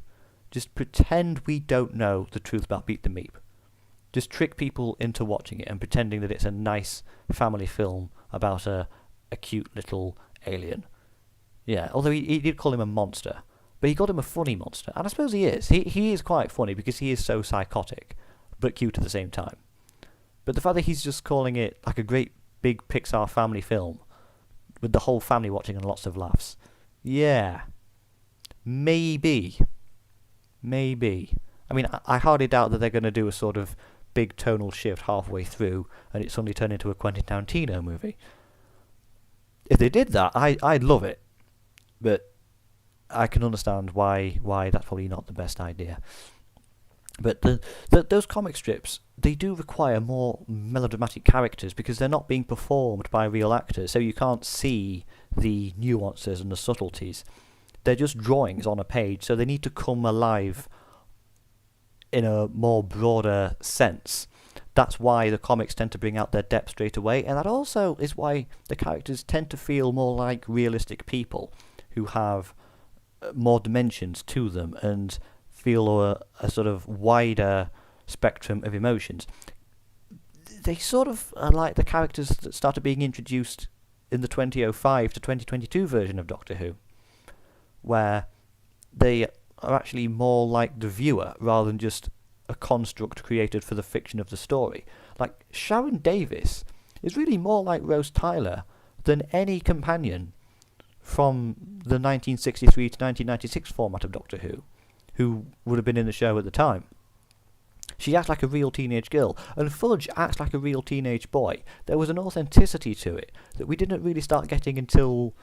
pretend we don't know the truth about Meep the Meep. Just trick people into watching it and pretending that it's a nice family film about a cute little alien. Yeah, although he did call him a monster, but he called him a funny monster, and I suppose he is. He is quite funny because he is so psychotic, but cute at the same time. But the fact that he's just calling it like a great big Pixar family film, with the whole family watching and lots of laughs, yeah, maybe. I mean, I hardly doubt that they're going to do a sort of big tonal shift halfway through, and it suddenly turn into a Quentin Tarantino movie. If they did that, I'd love it. But I can understand why that's probably not the best idea. But those comic strips, they do require more melodramatic characters because they're not being performed by real actors, so you can't see the nuances and the subtleties. They're just drawings on a page, so they need to come alive in a more broader sense. That's why the comics tend to bring out their depth straight away, and that also is why the characters tend to feel more like realistic people who have more dimensions to them and feel a sort of wider spectrum of emotions. They sort of are like the characters that started being introduced in the 2005 to 2022 version of Doctor Who, where they are actually more like the viewer rather than just a construct created for the fiction of the story. Like, Sharon Davis is really more like Rose Tyler than any companion from the 1963 to 1996 format of Doctor who would have been in the show at the time. She acts like a real teenage girl, and Fudge acts like a real teenage boy. There was an authenticity to it that we didn't really start getting until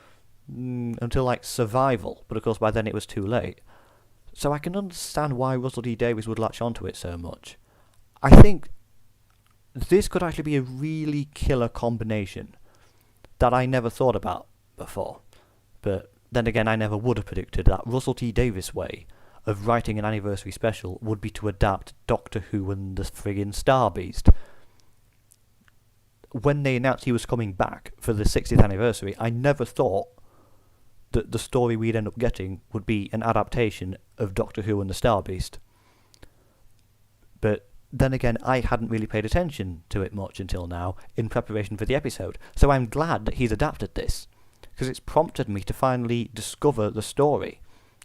like Survival, but of course by then it was too late. So I can understand why Russell T Davies would latch onto it so much. I think this could actually be a really killer combination that I never thought about before. But then again, I never would have predicted that Russell T Davies' way of writing an anniversary special would be to adapt Doctor Who and the friggin' Star Beast. When they announced he was coming back for the 60th anniversary, I never thought that the story we'd end up getting would be an adaptation of Doctor Who and the Star Beast. But then again, I hadn't really paid attention to it much until now in preparation for the episode. So I'm glad that he's adapted this, because it's prompted me to finally discover the story.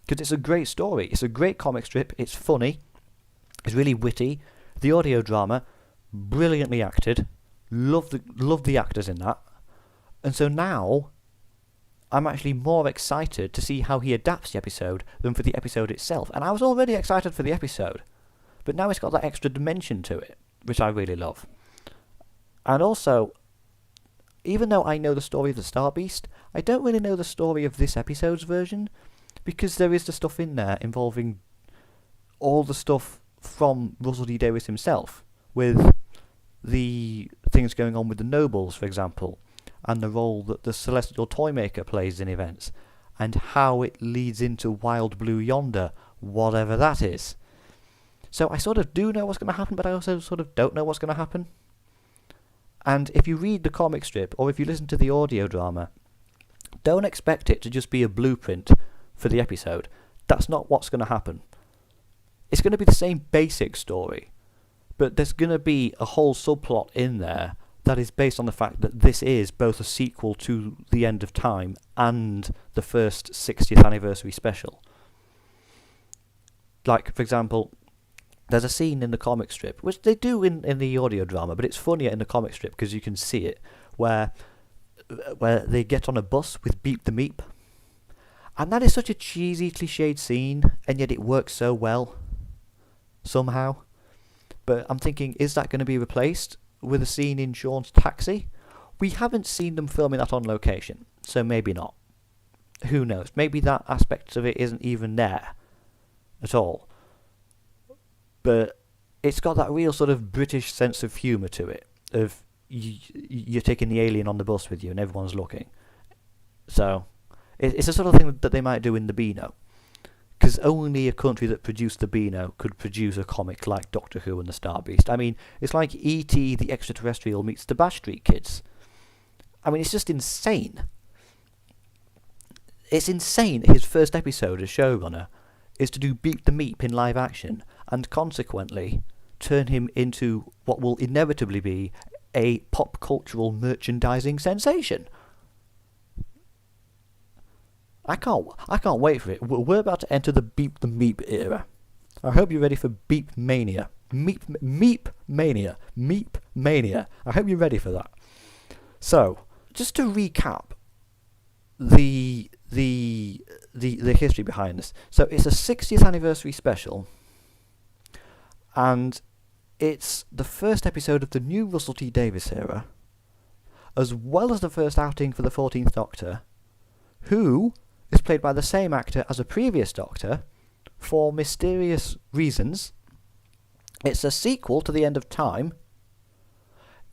Because it's a great story. It's a great comic strip. It's funny. It's really witty. The audio drama, brilliantly acted. Love the actors in that. And so now, I'm actually more excited to see how he adapts the episode than for the episode itself. And I was already excited for the episode, but now it's got that extra dimension to it, which I really love. And also, even though I know the story of the Star Beast, I don't really know the story of this episode's version, because there is the stuff in there involving all the stuff from Russell D. Davies himself, with the things going on with the nobles, for example, and the role that the Celestial Toymaker plays in events, and how it leads into Wild Blue Yonder, whatever that is. So I sort of do know what's going to happen, but I also sort of don't know what's going to happen. And if you read the comic strip, or if you listen to the audio drama, don't expect it to just be a blueprint for the episode. That's not what's going to happen. It's going to be the same basic story, but there's going to be a whole subplot in there that is based on the fact that this is both a sequel to The End of Time and the first 60th anniversary special. Like, for example, there's a scene in the comic strip, which they do in the audio drama, but it's funnier in the comic strip because you can see it, where they get on a bus with Beep the Meep. And that is such a cheesy, cliched scene, and yet it works so well, somehow. But I'm thinking, is that going to be replaced with a scene in Sean's taxi? We haven't seen them filming that on location, so maybe not. Who knows? Maybe that aspect of it isn't even there at all. But it's got that real sort of British sense of humour to it, of you're taking the alien on the bus with you and everyone's looking. So it's the sort of thing that they might do in the Beano, because only a country that produced the Beano could produce a comic like Doctor Who and the Star Beast. I mean, it's like E.T. the Extraterrestrial meets the Bash Street Kids. I mean, it's just insane. It's insane his first episode as showrunner is to do Beep the Meep in live action, and consequently turn him into what will inevitably be a pop cultural merchandising sensation. I can't wait for it. We're about to enter the Beep the Meep era. I hope you're ready for Beep Mania. Meep Mania. Meep Mania. I hope you're ready for that. So, just to recap the history behind this. So it's a 60th anniversary special, and it's the first episode of the new Russell T Davies era, as well as the first outing for the 14th Doctor, who is played by the same actor as a previous Doctor for mysterious reasons. It's a sequel to The End of Time.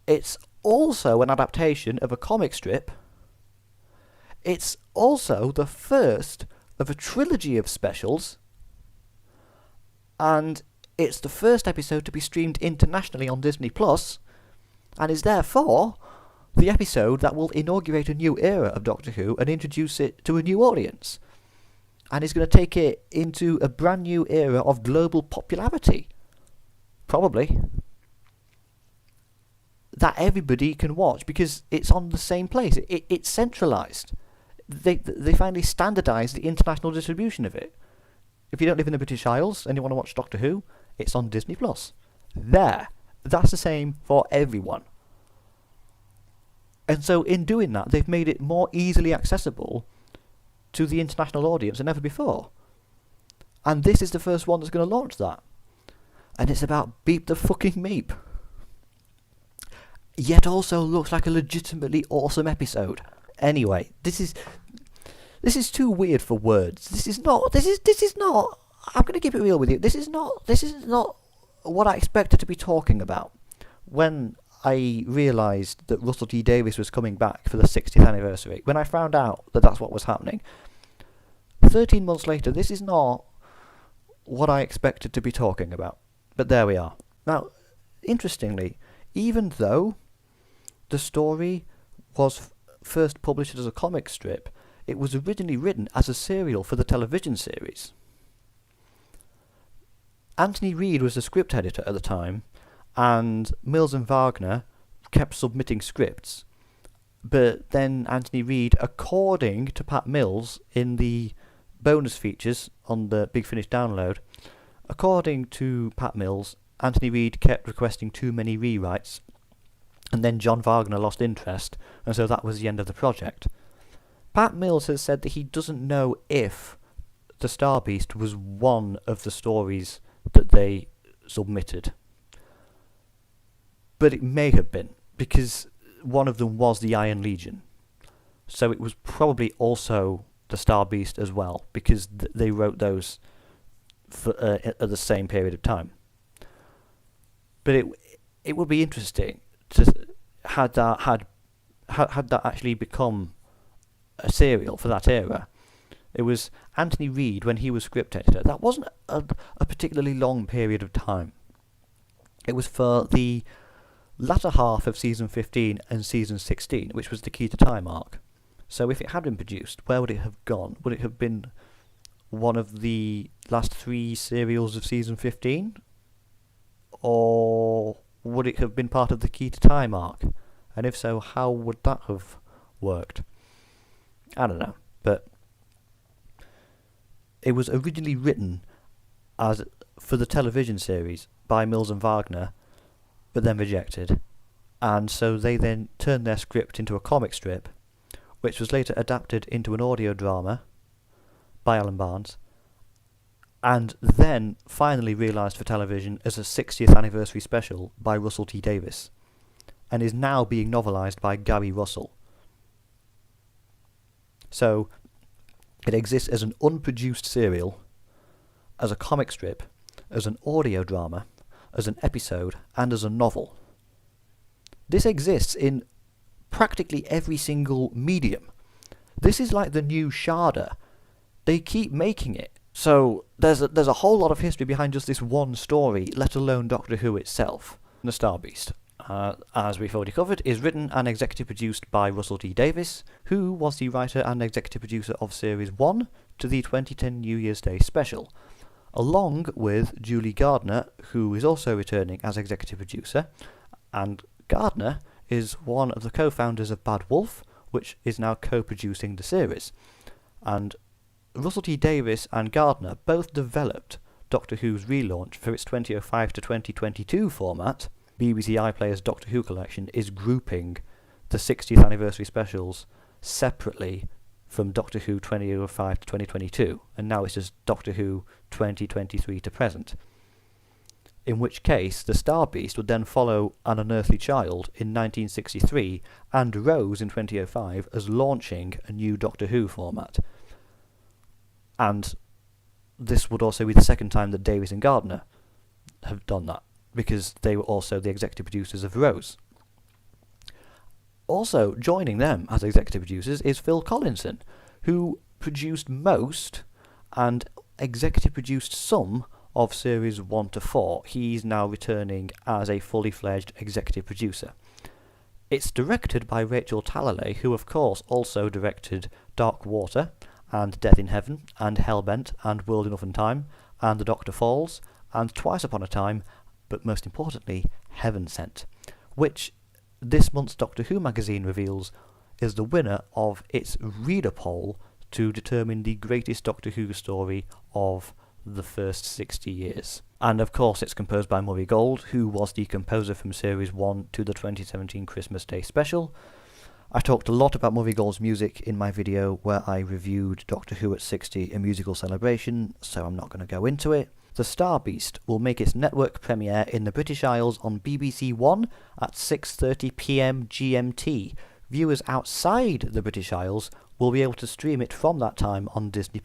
It's also an adaptation of a comic strip. It's also the first of a trilogy of specials, and it's the first episode to be streamed internationally on Disney Plus, and is therefore the episode that will inaugurate a new era of Doctor Who and introduce it to a new audience, and is going to take it into a brand new era of global popularity, probably, that everybody can watch because it's on the same place. It's centralised. They finally standardised the international distribution of it. If you don't live in the British Isles and you want to watch Doctor Who, it's on Disney Plus. There. That's the same for everyone. And so in doing that, they've made it more easily accessible to the international audience than ever before. And this is the first one that's going to launch that. And it's about Beep the fucking Meep. Yet also looks like a legitimately awesome episode. Anyway, this is too weird for words. This is not. I'm going to keep it real with you. This is not what I expected to be talking about when I realised that Russell T Davies was coming back for the 60th anniversary. When I found out that that's what was happening, 13 months later, this is not what I expected to be talking about. But there we are. Now, interestingly, even though the story was first published as a comic strip, it was originally written as a serial for the television series. Anthony Reid was the script editor at the time, and Mills and Wagner kept submitting scripts, but then Anthony Reid, according to Pat Mills in the bonus features on the Big Finish download, according to Pat Mills, Anthony Reid kept requesting too many rewrites, and then John Wagner lost interest, and so that was the end of the project. Pat Mills has said that he doesn't know if The Star Beast was one of the stories that they submitted, but it may have been, because one of them was the Iron Legion, so it was probably also The Star Beast as well, because they wrote those for, at the same period of time. But it would be interesting to had that actually become a serial for that era. It was Anthony Reid when he was script editor. That wasn't a particularly long period of time. It was for the latter half of season 15 and season 16, which was the Key to Time arc. So if it had been produced, where would it have gone? Would it have been one of the last 3 serials of season 15? Or would it have been part of the Key to Time arc? And if so, how would that have worked? I don't know, but it was originally written as for the television series by Mills and Wagner, but then rejected, and so they then turned their script into a comic strip, which was later adapted into an audio drama by Alan Barnes, and then finally realised for television as a 60th anniversary special by Russell T Davies, and is now being novelised by Gary Russell. So it exists as an unproduced serial, as a comic strip, as an audio drama, as an episode, and as a novel. This exists in practically every single medium. This is like the new Sharda. They keep making it. So there's a whole lot of history behind just this one story, let alone Doctor Who itself. The Star Beast, as we've already covered, is written and executive produced by Russell T Davies, who was the writer and executive producer of Series 1 to the 2010 New Year's Day special, along with Julie Gardner, who is also returning as executive producer, and Gardner is one of the co-founders of Bad Wolf, which is now co-producing the series. And Russell T Davies and Gardner both developed Doctor Who's relaunch for its 2005 to 2022 format. BBC iPlayer's Doctor Who collection is grouping the 60th anniversary specials separately from Doctor Who 2005 to 2022, and now it's just Doctor Who 2023 to present. In which case, the Star Beast would then follow An Unearthly Child in 1963 and Rose in 2005 as launching a new Doctor Who format. And this would also be the second time that Davies and Gardner have done that, because they were also the executive producers of Rose. Also joining them as executive producers is Phil Collinson, who produced most and executive produced some of Series 1 to 4. He's now returning as a fully fledged executive producer. It's directed by Rachel Talalay, who of course also directed Dark Water, and Death in Heaven, and Hellbent, and World Enough and Time, and The Doctor Falls, and Twice Upon a Time, but most importantly, Heaven Sent, which this month's Doctor Who magazine reveals is the winner of its reader poll to determine the greatest Doctor Who story of the first 60 years. And of course it's composed by Murray Gold, who was the composer from Series 1 to the 2017 Christmas Day special. I talked a lot about Murray Gold's music in my video where I reviewed Doctor Who at 60, a musical celebration, so I'm not going to go into it. The Star Beast will make its network premiere in the British Isles on BBC One at 6:30 PM GMT. Viewers outside the British Isles will be able to stream it from that time on Disney+.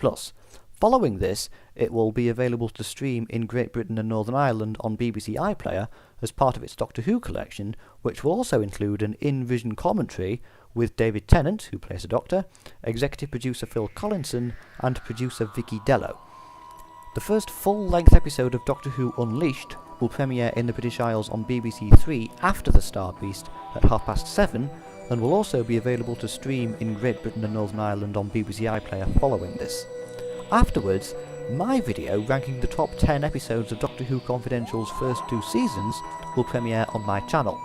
Following this, it will be available to stream in Great Britain and Northern Ireland on BBC iPlayer as part of its Doctor Who collection, which will also include an in-vision commentary with David Tennant, who plays the Doctor, executive producer Phil Collinson, and producer Vicky Dello. The first full-length episode of Doctor Who Unleashed will premiere in the British Isles on BBC 3 after The Star Beast at 7:30, and will also be available to stream in Great Britain and Northern Ireland on BBC iPlayer following this. Afterwards, My video ranking the top 10 episodes of Doctor Who Confidential's first 2 seasons will premiere on my channel.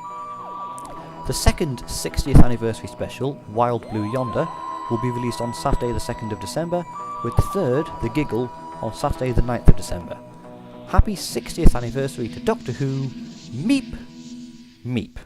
The second 60th anniversary special, Wild Blue Yonder, will be released on Saturday the 2nd of December, with the third, The Giggle, on Saturday the 9th of December. Happy 60th anniversary to Doctor Who, Meep! Meep.